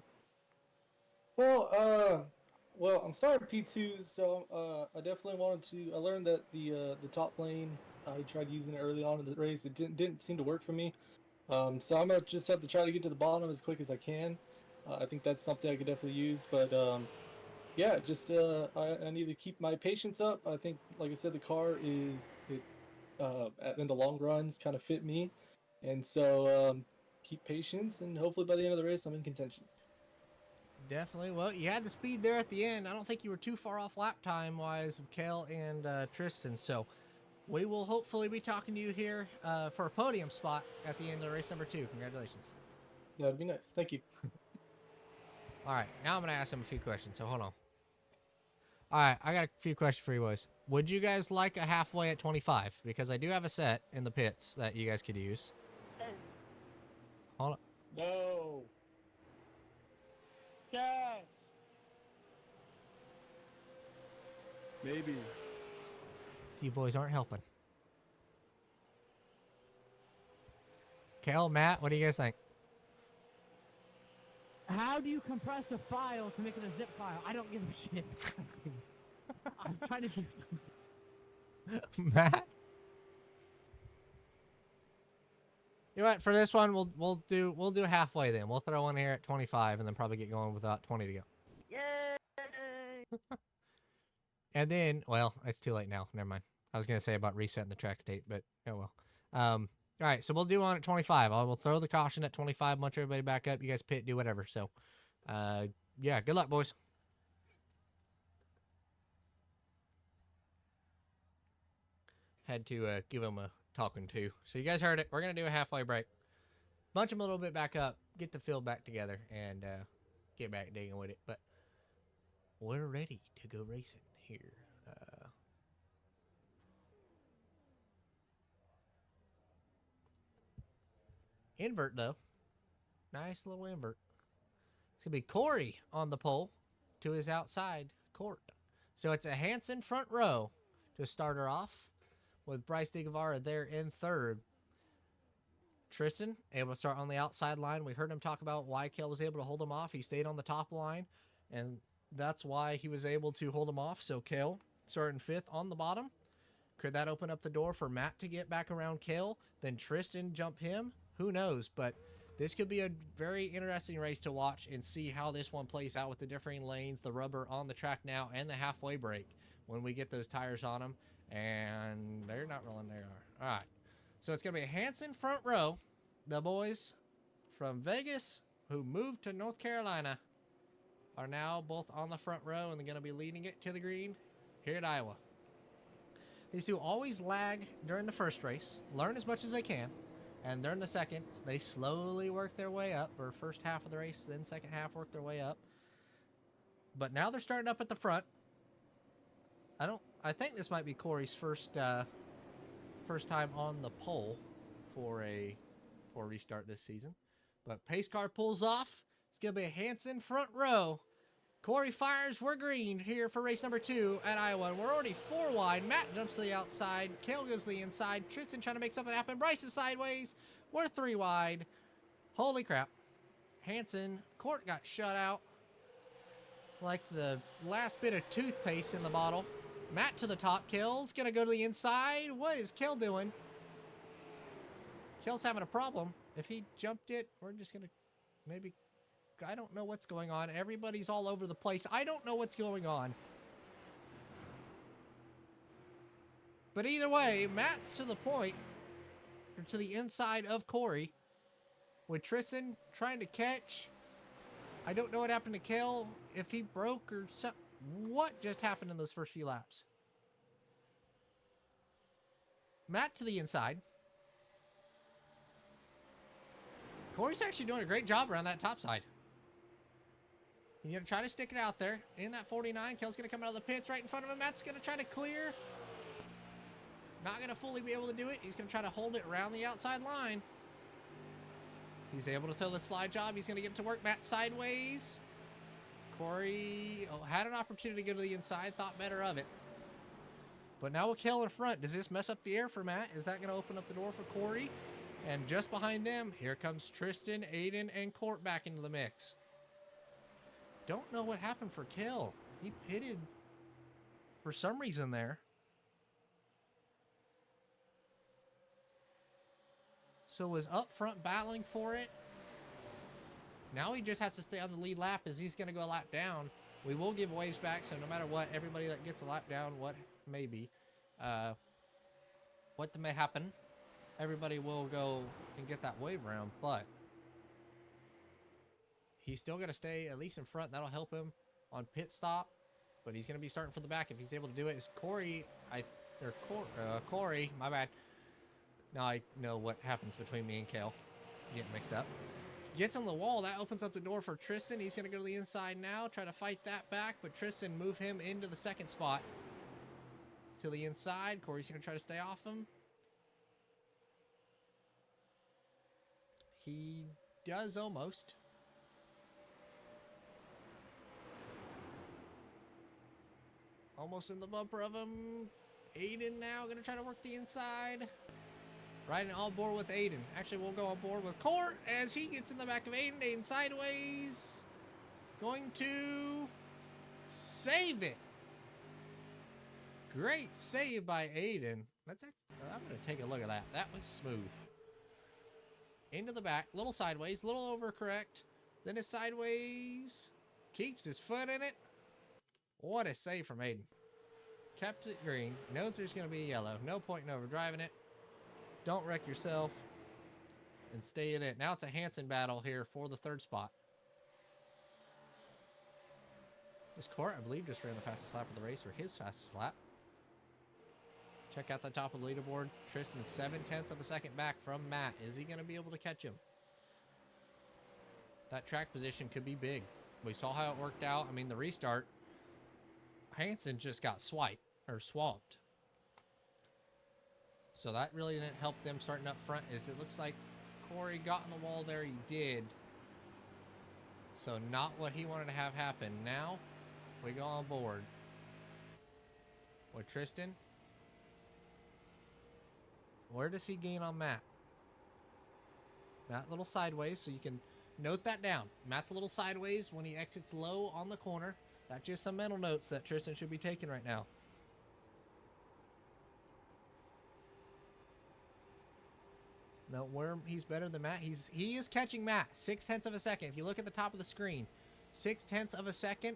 Well, I'm starting P2, so I definitely wanted to. I learned that the top lane, I tried using it early on in the race. It didn't seem to work for me. So I'm gonna just have to try to get to the bottom as quick as I can. I think that's something I could definitely use. But yeah, just I need to keep my patience up. I think, like I said, the car in the long runs kind of fit me, and so keep patience, and hopefully by the end of the race, I'm in contention. Definitely. Well, you had the speed there at the end. I don't think you were too far off lap time wise of Kel and Tristan. So we will hopefully be talking to you here for a podium spot at the end of race number 2. Congratulations. That'd be nice. Thank you. All right. Now I'm going to ask him a few questions. So hold on. All right. I got a few questions for you boys. Would you guys like a halfway at 25? Because I do have a set in the pits that you guys could use. Hold on. No. Yes. Maybe. You boys aren't helping. Kel, Matt, what do you guys think? How do you compress a file to make it a zip file? I don't give a shit. I'm trying to think. Matt? You know what? For this one, we'll do halfway then. We'll throw one here at 25 and then probably get going with about 20 to go. Yay! And then, well, it's too late now. Never mind. I was gonna say about resetting the track state, but oh well. All right, so we'll do one at 25. I will throw the caution at 25. Munch everybody back up. You guys pit, do whatever. So, yeah, good luck, boys. Had to give them a talking to. So you guys heard it. We're going to do a halfway break. Bunch them a little bit back up. Get the field back together. And get back digging with it. But we're ready to go racing here. Invert, though. Nice little invert. It's going to be Corey on the pole to his outside court. So it's a Hanson front row to start her off, with Bryce DeGuevara there in third. Tristan able to start on the outside line. We heard him talk about why Kel was able to hold him off. He stayed on the top line, and that's why he was able to hold him off. So Kel starting fifth on the bottom. Could that open up the door for Matt to get back around Kel? Then Tristan jump him? Who knows? But this could be a very interesting race to watch and see how this one plays out with the differing lanes, the rubber on the track now, and the halfway break when we get those tires on them. And they're not rolling. They are. All right. So it's going to be a Hanson front row. The boys from Vegas who moved to North Carolina are now both on the front row, and they're going to be leading it to the green here at Iowa. These two always lag during the first race, learn as much as they can, and during the second, they slowly work their way up, or first half of the race, then second half work their way up. But now they're starting up at the front. I think this might be Corey's first time on the pole for a restart this season. But pace car pulls off. It's going to be a Hanson front row. Corey fires. We're green here for race number 2 at Iowa. And we're already 4 wide. Matt jumps to the outside. Kel goes to the inside. Tristan trying to make something happen. Bryce is sideways. We're 3 wide. Holy crap. Hanson. Court got shut out like the last bit of toothpaste in the bottle. Matt to the top. Kel's going to go to the inside. What is Kel doing? Kel's having a problem. If he jumped it, we're just going to maybe... I don't know what's going on. Everybody's all over the place. I don't know what's going on. But either way, Matt's to the point, or to the inside of Corey, with Tristan trying to catch. I don't know what happened to Kel, if he broke or something. What just happened in those first few laps? Matt to the inside. Corey's actually doing a great job around that top side. He's going to try to stick it out there in that 49. Kel's going to come out of the pits right in front of him. Matt's going to try to clear. Not going to fully be able to do it. He's going to try to hold it around the outside line. He's able to throw the slide job. He's going to get it to work. Matt sideways. Corey had an opportunity to go to the inside. Thought better of it. But now with Kel in front, does this mess up the air for Matt? Is that going to open up the door for Corey? And just behind them, here comes Tristan, Aiden, and Court back into the mix. Don't know what happened for Kel. He pitted for some reason there. So was up front battling for it. Now he just has to stay on the lead lap as he's going to go a lap down. We will give waves back, so no matter what, everybody that gets a lap down, what may be, what may happen, everybody will go and get that wave round, but he's still going to stay at least in front. That'll help him on pit stop, but he's going to be starting from the back if he's able to do it. Is Corey, Corey, my bad. Now I know what happens between me and Kel. Getting mixed up. Gets on the wall. That opens up the door for Tristan. He's going to go to the inside now. Try to fight that back, but Tristan move him into the second spot. To the inside. Corey's going to try to stay off him. He does almost. Almost in the bumper of him. Aiden now going to try to work the inside. Riding on board with Aiden. Actually, we'll go on board with Court as he gets in the back of Aiden. Aiden sideways. Going to save it. Great save by Aiden. I'm going to take a look at that. That was smooth. Into the back. Little sideways. Little overcorrect. Then his sideways. Keeps his foot in it. What a save from Aiden. Kept it green. Knows there's going to be yellow. No point in overdriving it. Don't wreck yourself. And stay in it. Now it's a Hansen battle here for the third spot. This Court, I believe, just ran the fastest lap of the race, or his fastest lap. Check out the top of the leaderboard. Tristan 0.7 of a second back from Matt. Is he going to be able to catch him? That track position could be big. We saw how it worked out. I mean, the restart, Hansen just got swamped. So that really didn't help them starting up front. As it looks like Corey got in the wall there. He did. So not what he wanted to have happen. Now we go on board with Tristan. Where does he gain on Matt? Matt a little sideways, so you can note that down. Matt's a little sideways when he exits low on the corner. That's just some mental notes that Tristan should be taking right now. Now, where he's better than Matt, he is catching Matt 0.6 of a second. If you look at the top of the screen, 0.6 of a second.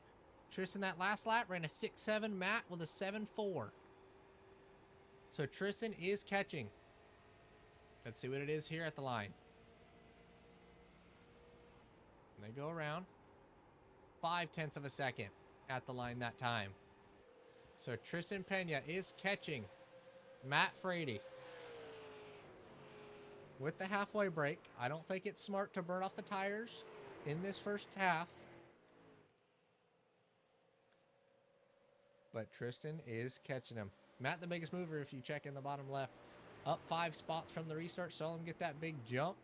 Tristan that last lap ran a 6.7. Matt with a 7.4. So Tristan is catching. Let's see what it is here at the line. And they go around 0.5 of a second at the line that time. So Tristan Pena is catching Matt Frady. With the halfway break, I don't think it's smart to burn off the tires in this first half. But Tristan is catching him. Matt, the biggest mover, if you check in the bottom left. Up 5 spots from the restart. Saw him get that big jump.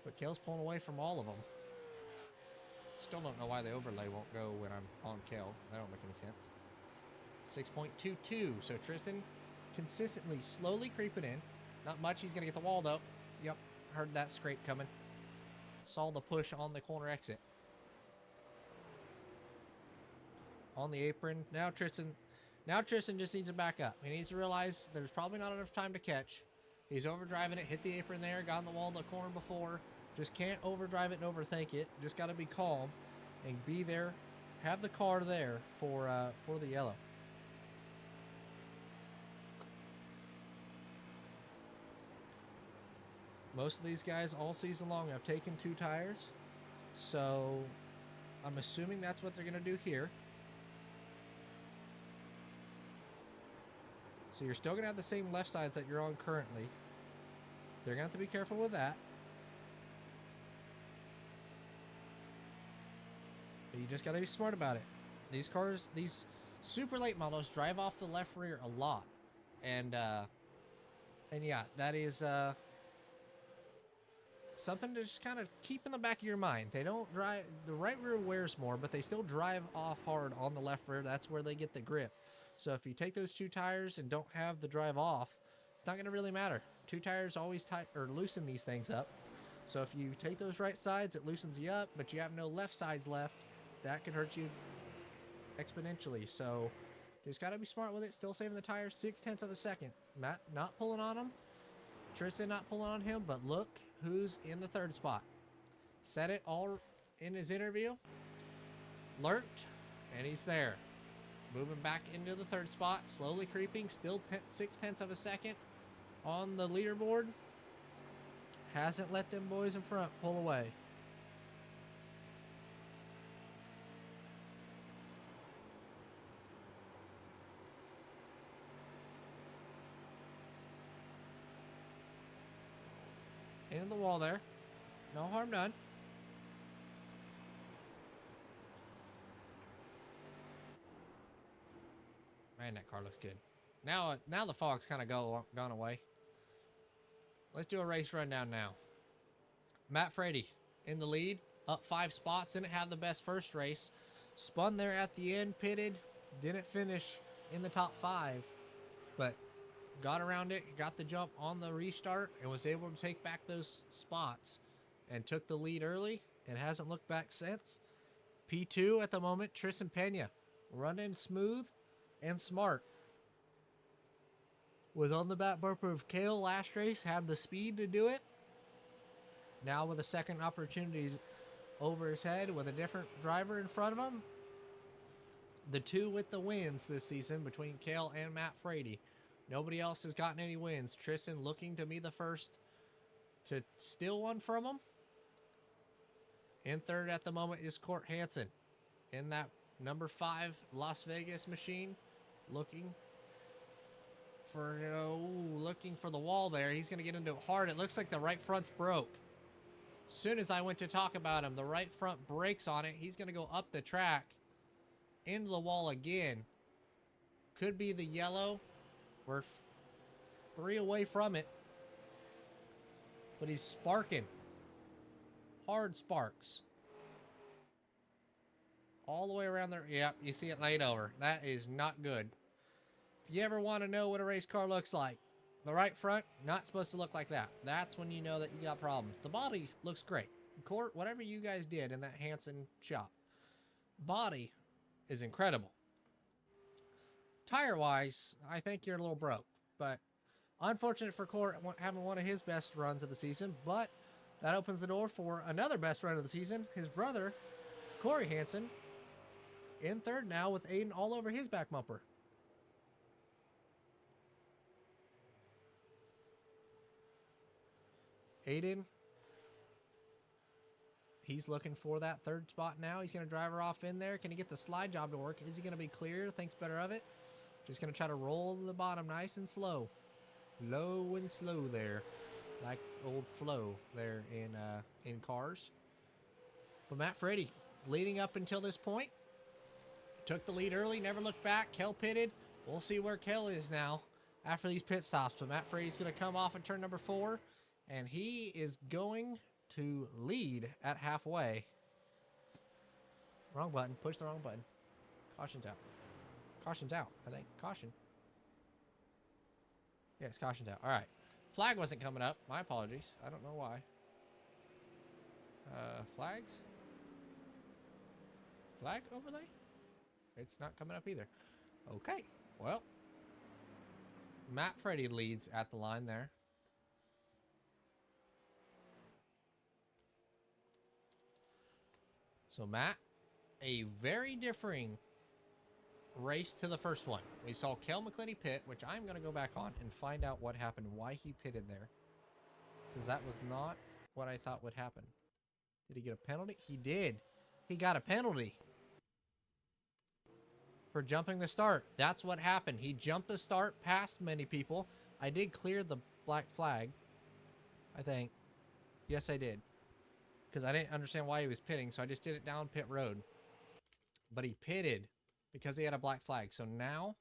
But Kale's pulling away from all of them. Still don't know why the overlay won't go when I'm on Kale. That don't make any sense. 6.22. So Tristan consistently, slowly creeping in. Not much. He's going to get the wall, though. Yep. Heard that scrape coming. Saw the push on the corner exit. On the apron. Now Tristan just needs to back up. He needs to realize there's probably not enough time to catch. He's overdriving it. Hit the apron there. Got on the wall in the corner before. Just can't overdrive it and overthink it. Just got to be calm and be there. Have the car there for the yellow. Most of these guys all season long have taken 2 tires. So I'm assuming that's what they're going to do here. So you're still going to have the same left sides that you're on currently. They're going to have to be careful with that. But you just got to be smart about it. These cars, these super late models drive off the left rear a lot. And yeah, that is something to just kind of keep in the back of your mind. They don't drive, the right rear wears more, but they still drive off hard on the left rear. That's where they get the grip. So if you take those 2 tires and don't have the drive off, it's not going to really matter. 2 tires always tight or loosen these things up. So if you take those right sides, it loosens you up, but you have no left sides left, that could hurt you exponentially. So just got to be smart with it. Still saving the tires 0.6 of a second. Matt not pulling on them. Tristan not pulling on him, but look who's in the 3rd spot. Said it all in his interview. Lurked, and he's there. Moving back into the 3rd spot, slowly creeping, still 0.6 of a second on the leaderboard. Hasn't let them boys in front pull away. Into the wall there. No harm done. Man, that car looks good. Now the fog's kind of gone away. Let's do a race rundown now. Matt Frady in the lead, up 5 spots. Didn't have the best first race. Spun there at the end, pitted. Didn't finish in the top 5, but got around it, got the jump on the restart, and was able to take back those spots and took the lead early and hasn't looked back since. P2 at the moment, Tristan Pena, running smooth and smart. Was on the back bumper of Kale last race, had the speed to do it. Now with a second opportunity over his head with a different driver in front of him. The two with the wins this season between Kale and Matt Frady. Nobody else has gotten any wins. Tristan looking to be the first to steal one from him. In third at the moment is Court Hansen in that number 5 Las Vegas machine, looking for the wall there. He's going to get into it hard. It looks like the right front's broke. As soon as I went to talk about him, the right front brakes on it. He's going to go up the track into the wall again. Could be the yellow. We're 3 away from it. But he's sparking. Hard sparks. All the way around there. Yep, you see it laid over. That is not good. If you ever want to know what a race car looks like, the right front, not supposed to look like that. That's when you know that you got problems. The body looks great. Court, whatever you guys did in that Hansen shop, body is incredible. Tire-wise, I think you're a little broke. But unfortunate for Court having one of his best runs of the season. But that opens the door for another best run of the season. His brother, Corey Hansen, in third now with Aiden all over his back bumper. Aiden, he's looking for that third spot now. He's going to drive her off in there. Can he get the slide job to work? Is he going to be clear? Thinks better of it. Just going to try to roll to the bottom nice and slow. Low and slow there. Like old Flo there in cars. But Matt Frady, leading up until this point, took the lead early, never looked back. Kel pitted. We'll see where Kel is now after these pit stops. But Matt Frady's going to come off in turn number 4. And he is going to lead at halfway. Wrong button. Push the wrong button. Caution's out. Caution's out, I think. Caution. Yes, caution's out. All right. Flag wasn't coming up. My apologies. I don't know why. Flags? Flag overlay? It's not coming up either. Okay. Well, Matt Frady leads at the line there. So, Matt, a very differing race to the first one. We saw Kel McClenny pit, which I'm going to go back on and find out what happened, why he pitted there. Because that was not what I thought would happen. Did he get a penalty? He did. He got a penalty for jumping the start. That's what happened. He jumped the start past many people. I did clear the black flag, I think. Yes, I did. Because I didn't understand why he was pitting, so I just did it down pit road. But he pitted because he had a black flag. So now,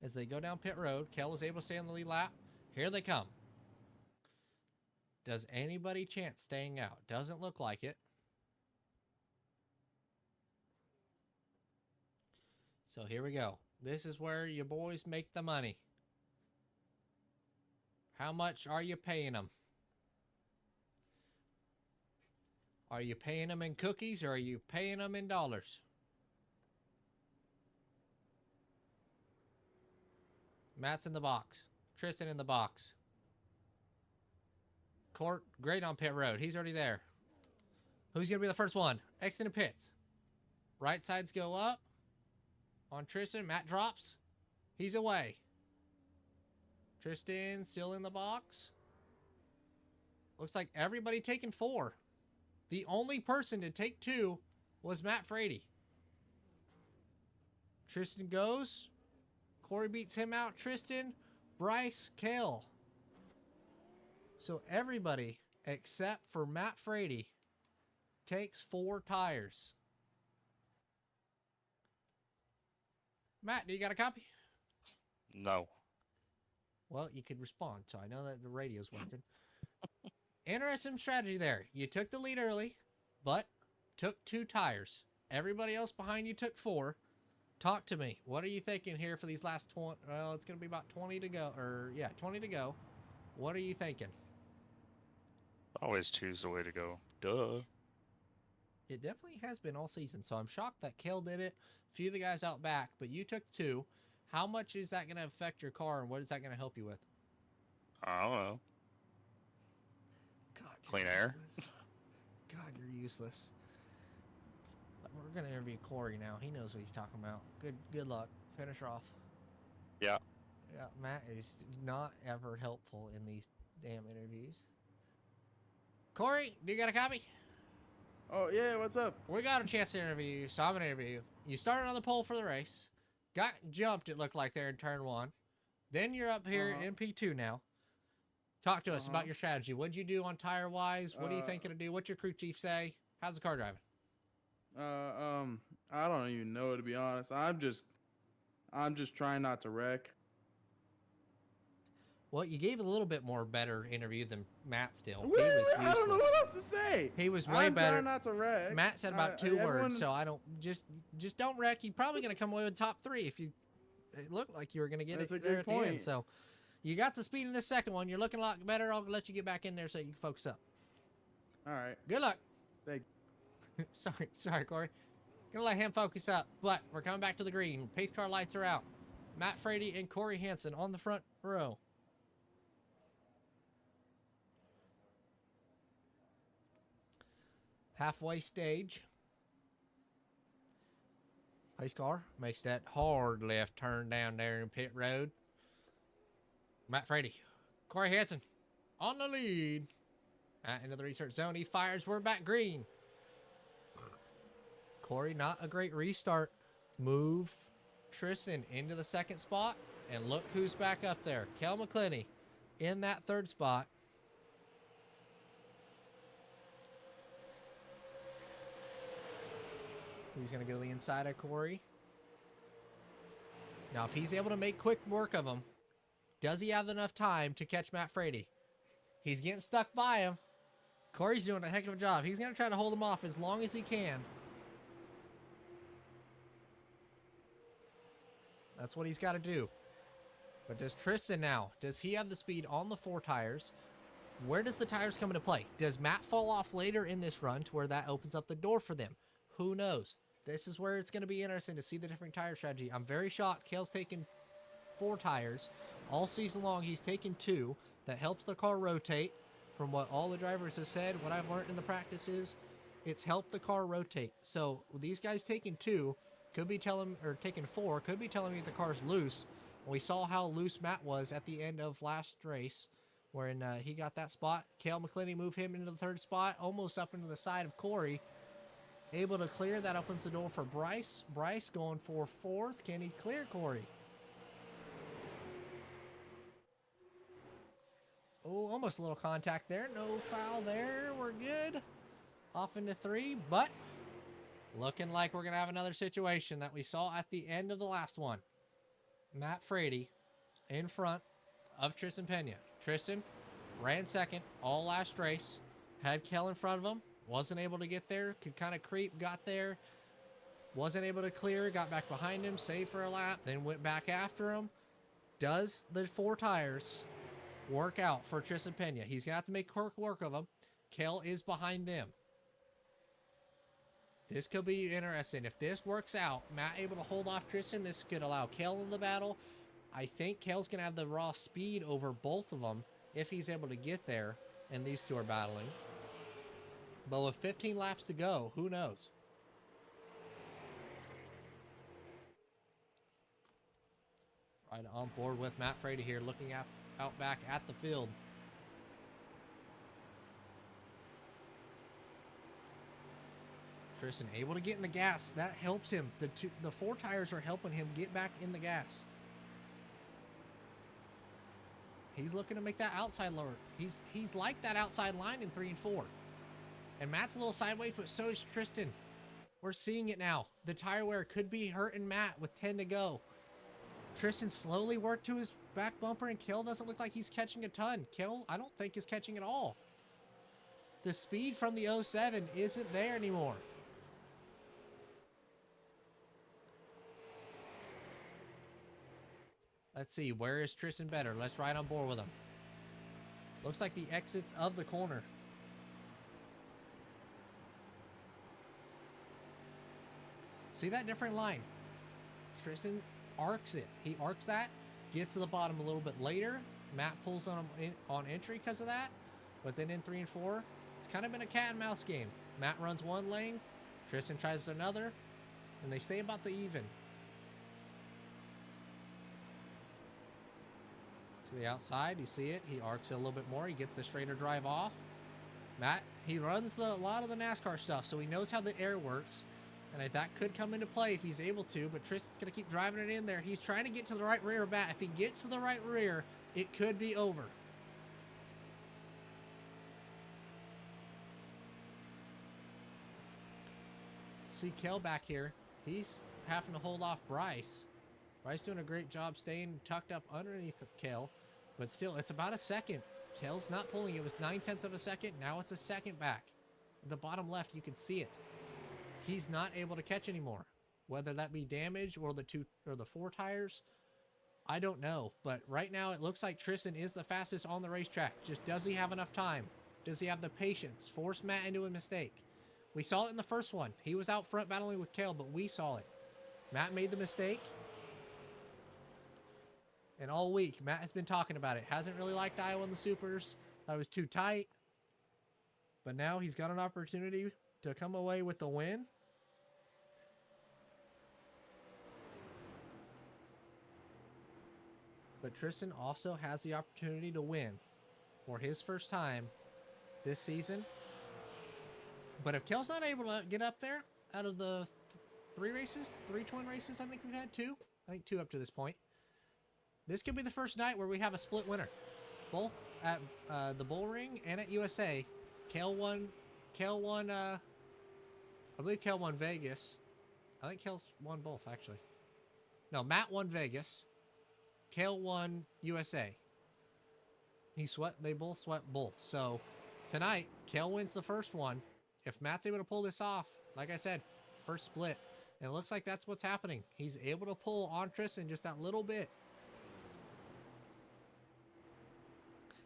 as they go down pit road, Kel was able to stay on the lead lap. Here they come. Does anybody chance staying out? Doesn't look like it. So here we go. This is where your boys make the money. How much are you paying them? Are you paying them in cookies or are you paying them in dollars? Matt's in the box. Tristan in the box. Court, great on pit road. He's already there. Who's going to be the first one? Exiting pits. Right sides go up. On Tristan, Matt drops. He's away. Tristan still in the box. Looks like everybody taking 4. The only person to take 2 was Matt Frady. Tristan goes. Corey beats him out. Tristan, Bryce, Kale. So everybody except for Matt Frady takes 4 tires. Matt, do you got a copy? No. Well, you could respond, so I know that the radio's working. Interesting strategy there. You took the lead early, but took 2 tires. Everybody else behind you took 4. Talk to me. What are you thinking here for these last 20? Well, it's going to be about 20 to go. Or, yeah, 20 to go. What are you thinking? Always choose the way to go. Duh. It definitely has been all season, so I'm shocked that Kale did it. A few of the guys out back, but you took 2. How much is that going to affect your car, and what is that going to help you with? I don't know. God, Clean air. God, you're useless. We're going to interview Corey now. He knows what he's talking about. Good luck. Finish her off. Yeah. Yeah, Matt is not ever helpful in these damn interviews. Corey, do you got a copy? Oh, yeah, what's up? We got a chance to interview you, so I'm going to interview you. You started on the pole for the race. Got jumped, it looked like, there in turn 1. Then you're up here in P2 now. Talk to us about your strategy. What'd you do on tire-wise? What are you thinking to do? What's your crew chief say? How's the car driving? I don't even know, to be honest. I'm just trying not to wreck. Well, you gave a little bit more better interview than Matt still. Well, He was useless. I don't know what else to say. He was way I'm better. trying not to wreck. Matt said about 2 everyone- words, so I don't just don't wreck. You're probably going to come away with top 3 if you. It looked like you were going to get That's it a there good at the end. point. So you got the speed in this second one. You're looking a lot better. I'll let you get back in there so you can focus up. All right. Good luck. Thank you. sorry, Corey. Gonna let him focus up, but we're coming back to the green. Pace car lights are out. Matt Frady and Corey Hansen on the front row. Halfway stage. Pace car makes that hard left turn down there in pit road. Matt Frady, Corey Hansen on the lead. Into the research zone, he fires. We're back green. Corey, not a great restart. Move Tristan into the second spot, and look who's back up there. Kel McClinney in that third spot. He's going to go to the inside of Corey. Now, if he's able to make quick work of him, does he have enough time to catch Matt Frady? He's getting stuck by him. Corey's doing a heck of a job. He's going to try to hold him off as long as he can. That's what he's got to do. But does Tristan now, does he have the speed on the 4 tires? Where does the tires come into play? Does Matt fall off later in this run to where that opens up the door for them? Who knows? This is where it's going to be interesting to see the different tire strategy. I'm very shocked Kale's taken 4 tires. All season long, he's taken 2. That helps the car rotate. From what all the drivers have said, what I've learned in the practice is it's helped the car rotate. So these guys taking 2 could be telling, or taking 4, could be telling me the car's loose. We saw how loose Matt was at the end of last race, wherein he got that spot. Cale McClinney moved him into the 3rd spot, almost up into the side of Corey. Able to clear. That opens the door for Bryce. Bryce going for 4th. Can he clear Corey? Oh, almost a little contact there. No foul there. We're good. Off into 3, but looking like we're going to have another situation that we saw at the end of the last one. Matt Frady in front of Tristan Pena. Tristan ran 2nd all last race. Had Kel in front of him. Wasn't able to get there. Could kind of creep. Got there. Wasn't able to clear. Got back behind him. Saved for a lap. Then went back after him. Does the 4 tires work out for Tristan Pena? He's going to have to make quick work of him. Kel is behind them. This could be interesting. If this works out, Matt able to hold off Tristan, this could allow Kel in the battle. I think Kel's going to have the raw speed over both of them if he's able to get there, and these 2 are battling. But with 15 laps to go, who knows? Right on board with Matt Frady here, looking out back at the field. Tristan able to get in the gas. That helps him. The 4 tires are helping him get back in the gas. He's looking to make that outside lower. He's like that outside line in 3 and 4. And Matt's a little sideways, but so is Tristan. We're seeing it now. The tire wear could be hurting Matt with 10 to go. Tristan slowly worked to his back bumper, and Kel doesn't look like he's catching a ton. Kel, I don't think, is catching at all. The speed from the 07 isn't there anymore. Let's see, where is Tristan better? Let's ride on board with him. Looks like the exits of the corner. See that different line? Tristan arcs it. He arcs that, gets to the bottom a little bit later. Matt pulls on him on entry because of that. But then in 3 and 4, it's kind of been a cat and mouse game. Matt runs one lane, Tristan tries another, and they stay about the even. To the outside, you see it. He arcs it a little bit more. He gets the straighter drive off. Matt, he runs a lot of the NASCAR stuff, so he knows how the air works. And that could come into play if he's able to, but Tristan's going to keep driving it in there. He's trying to get to the right rear of Matt. If he gets to the right rear, it could be over. See Kel back here. He's having to hold off Bryce. Bryce doing a great job staying tucked up underneath Kel, but still, it's about a second. Kel's not pulling. It was 9/10 of a second. Now it's a second back. The bottom left, you can see it. He's not able to catch anymore. Whether that be damage or the 2 or the 4 tires, I don't know. But right now, it looks like Tristan is the fastest on the racetrack. Just does he have enough time? Does he have the patience? Force Matt into a mistake. We saw it in the first one. He was out front battling with Kel, but we saw it. Matt made the mistake. And all week, Matt has been talking about it. Hasn't really liked Iowa in the supers. Thought it was too tight. But now he's got an opportunity to come away with the win. But Tristan also has the opportunity to win for his first time this season. But if Kel's not able to get up there out of the 3 twin races, I think we've had 2. I think 2 up to this point. This could be the first night where we have a split winner. Both at the Bull Ring and at USA. Kel won, I believe Kel won Vegas. I think Kel won both, actually. No, Matt won Vegas. Kel won USA. They both swept both. So tonight, Kel wins the first one. If Matt's able to pull this off, like I said, first split. And it looks like that's what's happening. He's able to pull on Tristan just that little bit.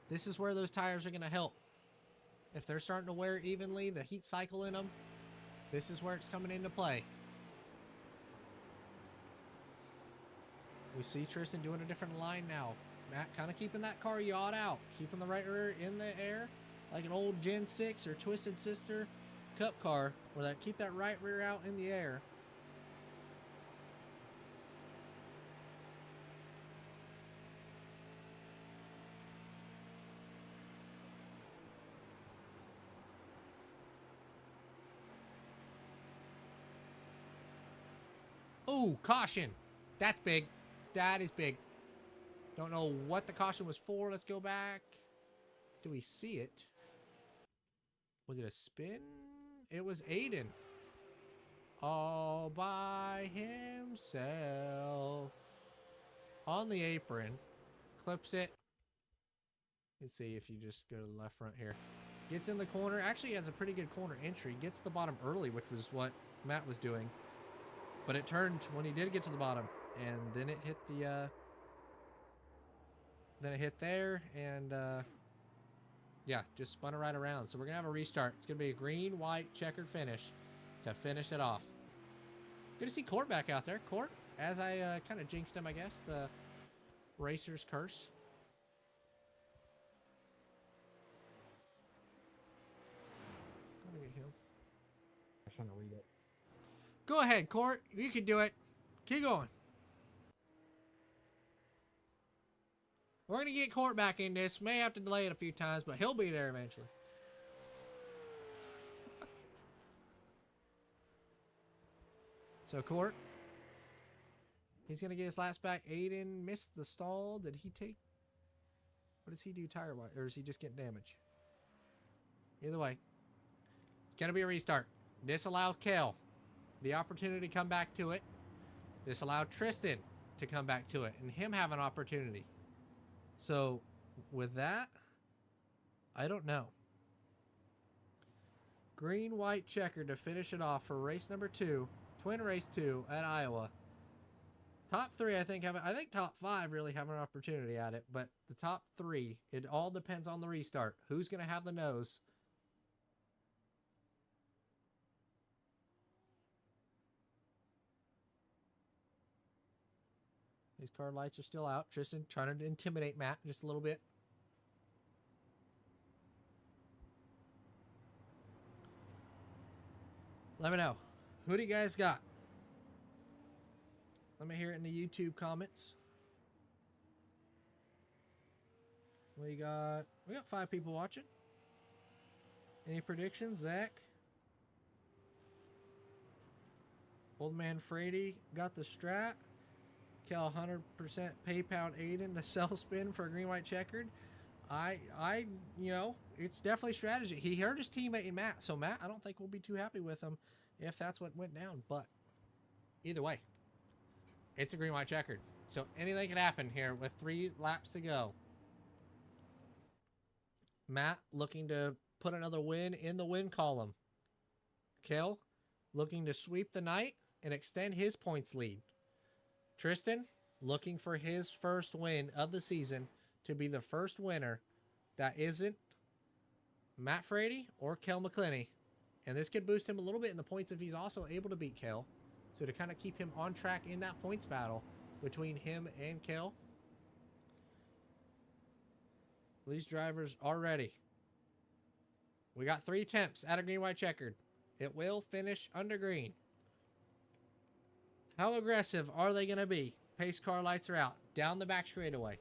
This is where those tires are going to help. If they're starting to wear evenly, the heat cycle in them, this is where it's coming into play. We see Tristan doing a different line now. Matt kind of keeping that car yawed out, keeping the right rear in the air, like an old Gen 6 or Twisted Sister Cup car, where that keep that right rear out in the air. Oh, caution. That's big. That is big. Don't know what the caution was for. Let's go back. Do we see it? Was it a spin? It was Aiden. All by himself. On the apron. Clips it. Let's see if you just go to the left front here. Gets in the corner. Actually has a pretty good corner entry. Gets the bottom early, which was what Matt was doing. But it turned when he did get to the bottom. And then it hit the... Then it hit there. And... yeah, just spun it right around. So we're going to have a restart. It's going to be a green, white, checkered finish to finish it off. Good to see Court back out there. Court, as I kind of jinxed him, I guess, the racer's curse. I'm going to get him. I'm trying to read it. Go ahead, Court. You can do it. Keep going. We're going to get Court back in this. May have to delay it a few times, but he'll be there eventually. So, Court. He's going to get his last back. Aiden missed the stall. Did he take... What does he do tire-wise? Or is he just getting damage? Either way. It's going to be a restart. This allowed Kel the opportunity to come back to it. This allowed Tristan to come back to it. And him have an opportunity. So, with that, I don't know. Green, white, checker to finish it off for race number 2, twin race 2 at Iowa. Top 3, I think top 5 really have an opportunity at it, but the top 3, it all depends on the restart. Who's going to have the nose? These car lights are still out. Tristan trying to intimidate Matt just a little bit. Let me know. Who do you guys got? Let me hear it in the YouTube comments. We got 5 people watching. Any predictions, Zach? Old man Frady got the strat. Cal 100% PayPal Aiden to self spin for a green white checkered. It's definitely strategy. He hurt his teammate in Matt, so Matt, I don't think we'll be too happy with him if that's what went down. But either way, it's a green white checkered. So anything can happen here with 3 laps to go. Matt looking to put another win in the win column. Kel looking to sweep the night and extend his points lead. Tristan looking for his first win of the season to be the first winner that isn't Matt Frady or Kel McClinney. And this could boost him a little bit in the points if he's also able to beat Kel. So to kind of keep him on track in that points battle between him and Kel. These drivers are ready. We got 3 attempts at a green white checkered. It will finish under green. How aggressive are they going to be? Pace car lights are out. Down the back straightaway.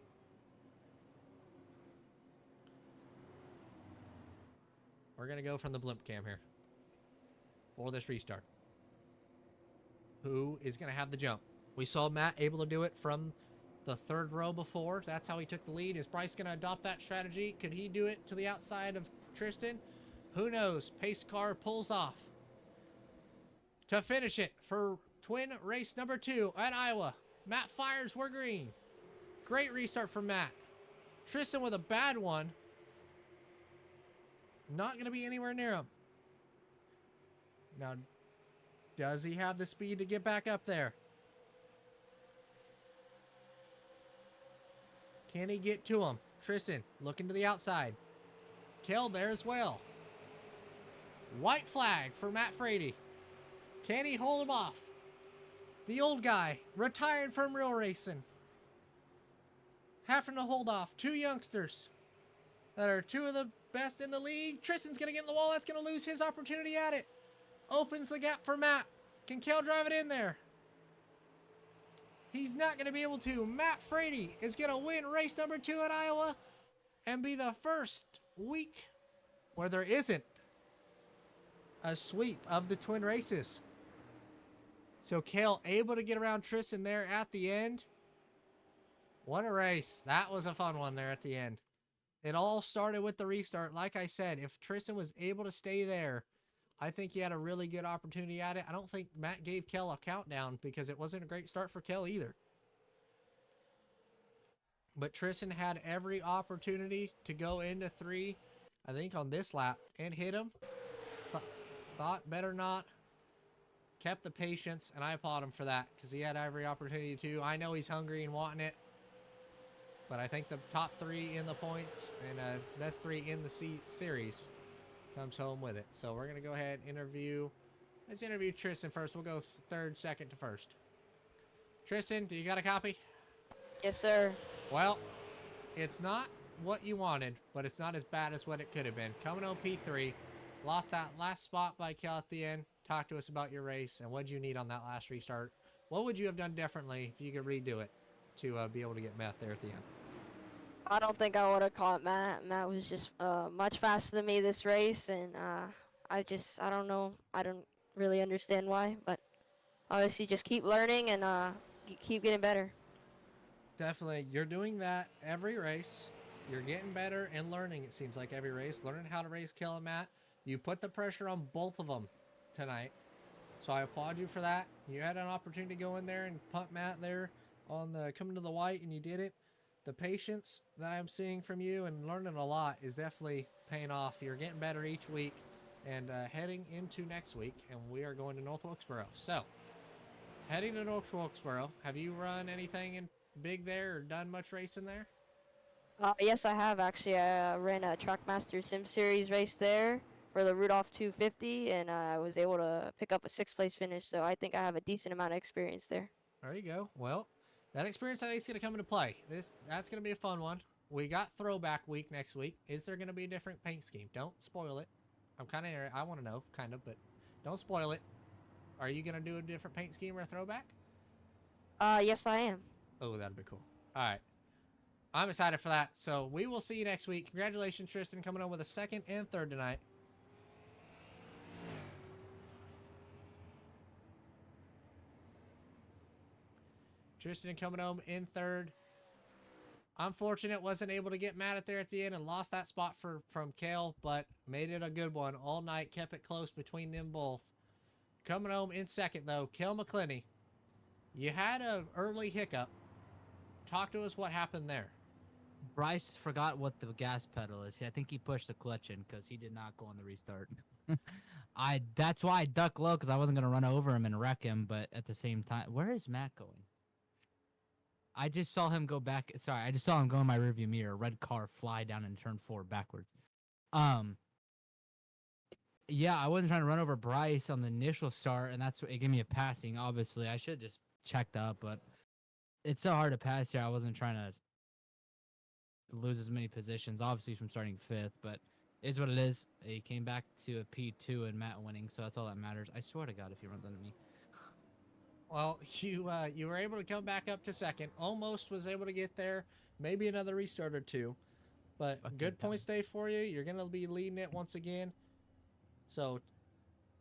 We're going to go from the blimp cam here for this restart. Who is going to have the jump? We saw Matt able to do it from the 3rd row before. That's how he took the lead. Is Bryce going to adopt that strategy? Could he do it to the outside of Tristan? Who knows? Pace car pulls off to finish it for twin race number 2 at Iowa. Matt fires, we're green. Great restart from Matt. Tristan with a bad one. Not going to be anywhere near him. Now, does he have the speed to get back up there? Can he get to him? Tristan looking to the outside. Kel there as well. White flag for Matt Frady. Can he hold him off? The old guy, retired from real racing. Having to hold off 2 youngsters that are 2 of the best in the league. Tristan's going to get in the wall. That's going to lose his opportunity at it. Opens the gap for Matt. Can Kel drive it in there? He's not going to be able to. Matt Frady is going to win race number 2 at Iowa and be the first week where there isn't a sweep of the twin races. So Kel able to get around Tristan there at the end. What a race. That was a fun one there at the end. It all started with the restart. Like I said, if Tristan was able to stay there, I think he had a really good opportunity at it. I don't think Matt gave Kel a countdown because it wasn't a great start for Kel either. But Tristan had every opportunity to go into 3, I think on this lap, and hit him. Thought better not. Kept the patience, and I applaud him for that because he had every opportunity to. I know he's hungry and wanting it. But I think the top 3 in the points and best 3 in the series comes home with it. So we're going to go ahead and interview. Let's interview Tristan first. We'll go 3rd, 2nd to 1st. Tristan, do you got a copy? Yes, sir. Well, it's not what you wanted, but it's not as bad as what it could have been. Coming on P3, lost that last spot by Kel at the end. Talk to us about your race and what did you need on that last restart. What would you have done differently if you could redo it to be able to get Matt there at the end? I don't think I would have caught Matt. Matt was just much faster than me this race, and I don't know. I don't really understand why, but obviously just keep learning and keep getting better. Definitely. You're doing that every race. You're getting better and learning, it seems like, every race. Learning how to race Kel and Matt. You put the pressure on both of them tonight. So I applaud you for that. You had an opportunity to go in there and punt Matt there on the coming to the white, and you did it. The patience that I'm seeing from you and learning a lot is definitely paying off. You're getting better each week and heading into next week, and we are going to North Wilkesboro. So heading to North Wilkesboro, have you run anything in big there or done much racing there? Yes, I have actually. I ran a Trackmaster Sim Series race there for the Rudolph 250, and I was able to pick up a 6th place finish. So I think I have a decent amount of experience there. There you go. Well, that experience I think is going to come into play. That's going to be a fun one. We got throwback week next week. Is there going to be a different paint scheme? Don't spoil it. I want to know, kind of, but don't spoil it. Are you going to do a different paint scheme or a throwback? Yes, I am. Oh, that'd be cool. All right. I'm excited for that. So we will see you next week. Congratulations, Tristan, coming on with a 2nd and 3rd tonight. Tristan coming home in 3rd. Unfortunate, wasn't able to get mad at there at the end and lost that spot from Kale, but made it a good one all night. Kept it close between them both. Coming home in 2nd, though, Kale McClinney. You had an early hiccup. Talk to us what happened there. Bryce forgot what the gas pedal is. I think he pushed the clutch in because he did not go on the restart. That's why I ducked low because I wasn't gonna run over him and wreck him. But at the same time, where is Matt going? I just saw him go back. Sorry, I just saw him go in my rearview mirror. Red car fly down and turn 4 backwards. Yeah, I wasn't trying to run over Bryce on the initial start, and that's what it gave me a passing. Obviously, I should have just checked up, but it's so hard to pass here. I wasn't trying to lose as many positions, obviously from starting 5th, but it is what it is. He came back to a P2 and Matt winning, so that's all that matters. I swear to God, if he runs under me. Well, you were able to come back up to 2nd. Almost was able to get there. Maybe another restart or 2. But good points day for you. You're going to be leading it once again. So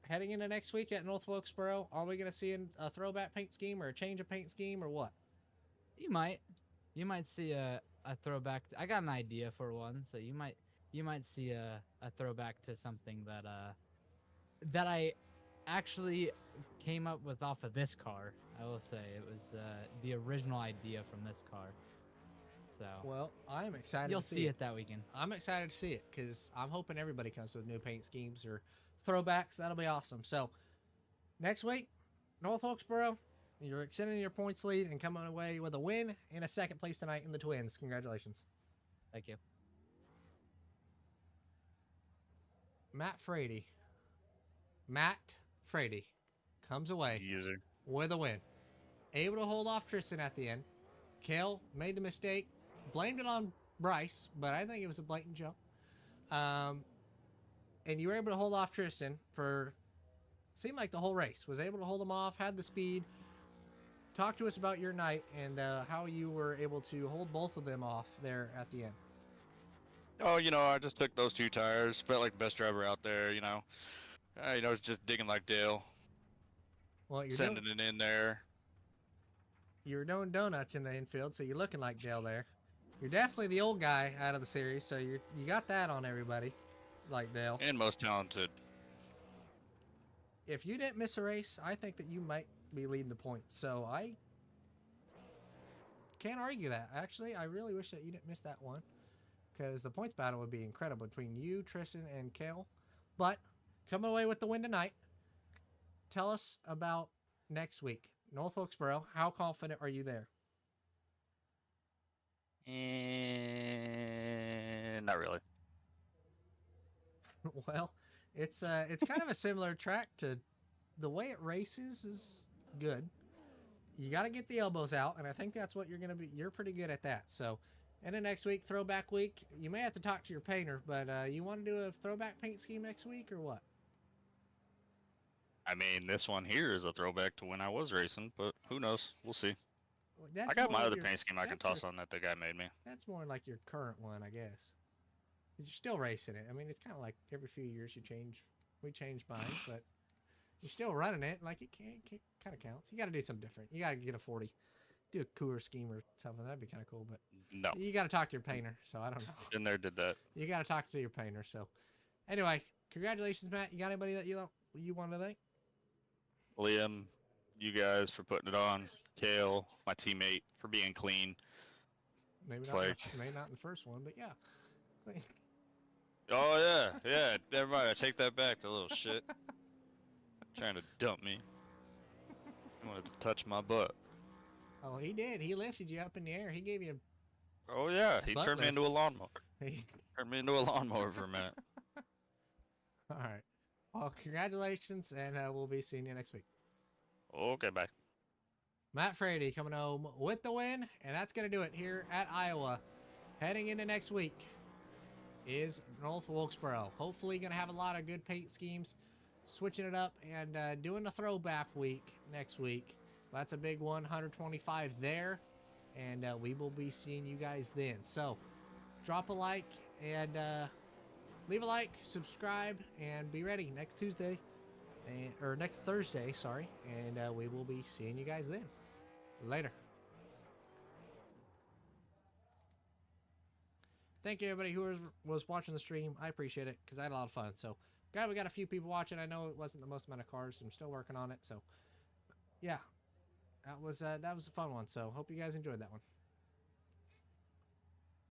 heading into next week at North Wilkesboro, are we going to see a throwback paint scheme or a change of paint scheme or what? You might see a throwback. I got an idea for one, so you might see a throwback to something that I actually came up with off of this car. I will say it was the original idea from this car. So well, I'm excited. You'll to see see it that weekend. I'm excited to see it because I'm hoping everybody comes with new paint schemes or throwbacks. That'll be awesome. So next week, North Wilkesboro, you're extending your points lead and coming away with a win and a 2nd place tonight in the Twins. Congratulations. Thank you. Matt Frady comes away User. with a win. Able to hold off Tristan at the end. Kale made the mistake, blamed it on Bryce, but I think it was a blatant jump. And you were able to hold off Tristan for, seemed like the whole race. Was able to hold him off, had the speed. Talk to us about your night and how you were able to hold both of them off there at the end. Oh, I just took those 2 tires. Felt like the best driver out there, it's just digging like Dale. Well, you're Sending it in there. You're doing donuts in the infield, so you're looking like Dale there. You're definitely the old guy out of the series, so you got that on everybody, like Dale. And most talented. If you didn't miss a race, I think that you might be leading the points. So I can't argue that. Actually, I really wish that you didn't miss that one because the points battle would be incredible between you, Tristan, and Kale. But coming away with the win tonight, tell us about next week. North Wilkesboro, how confident are you there? And not really. Well, it's kind of a similar track to the way it races is good. You got to get the elbows out, and I think that's what you're going to be. You're pretty good at that. So, and then next week, throwback week, you may have to talk to your painter, but you want to do a throwback paint scheme next week or what? I mean, this one here is a throwback to when I was racing, but who knows? We'll see. That's I got more my of other your- paint scheme I can that's toss your- on that the guy made me. That's more like your current one, I guess. 'Cause you're still racing it. I mean, it's kind of like every few years you change. We change mine, but you're still running it. Like it kind of counts. You got to do something different. You got to get a 40, do a cooler scheme or something. That'd be kind of cool. But No. you got to talk to your painter. So I don't know. Been there, did that. You got to talk to your painter. So anyway, congratulations, Matt. You got anybody that you want to thank? Liam, you guys for putting it on. Kale, my teammate, for being clean. Maybe It's not. like- Maybe not in the first one, but yeah. Oh, yeah. Never mind. I take that back, the little shit. Trying to dump me. Wanted to touch my butt. Oh, he did. He lifted you up in the air. He gave you Oh yeah, he Butt turned me lift. into a lawnmower. a. Turned me into a lawnmower for a minute. All right. Well, congratulations, and we'll be seeing you next week. Okay, bye. Matt Frady coming home with the win, and that's going to do it here at Iowa. Heading into next week is North Wilkesboro. Hopefully going to have a lot of good paint schemes, switching it up, and doing a throwback week next week. That's a big one, 125 there, and we will be seeing you guys then. So drop a like and leave a like, subscribe, and be ready next Tuesday, or next Thursday, sorry, and we will be seeing you guys then. Later. Thank you, everybody who was watching the stream. I appreciate it because I had a lot of fun. So, we got a few people watching. I know it wasn't the most amount of cars. I'm still working on it. So, yeah, that was a fun one. So, hope you guys enjoyed that one.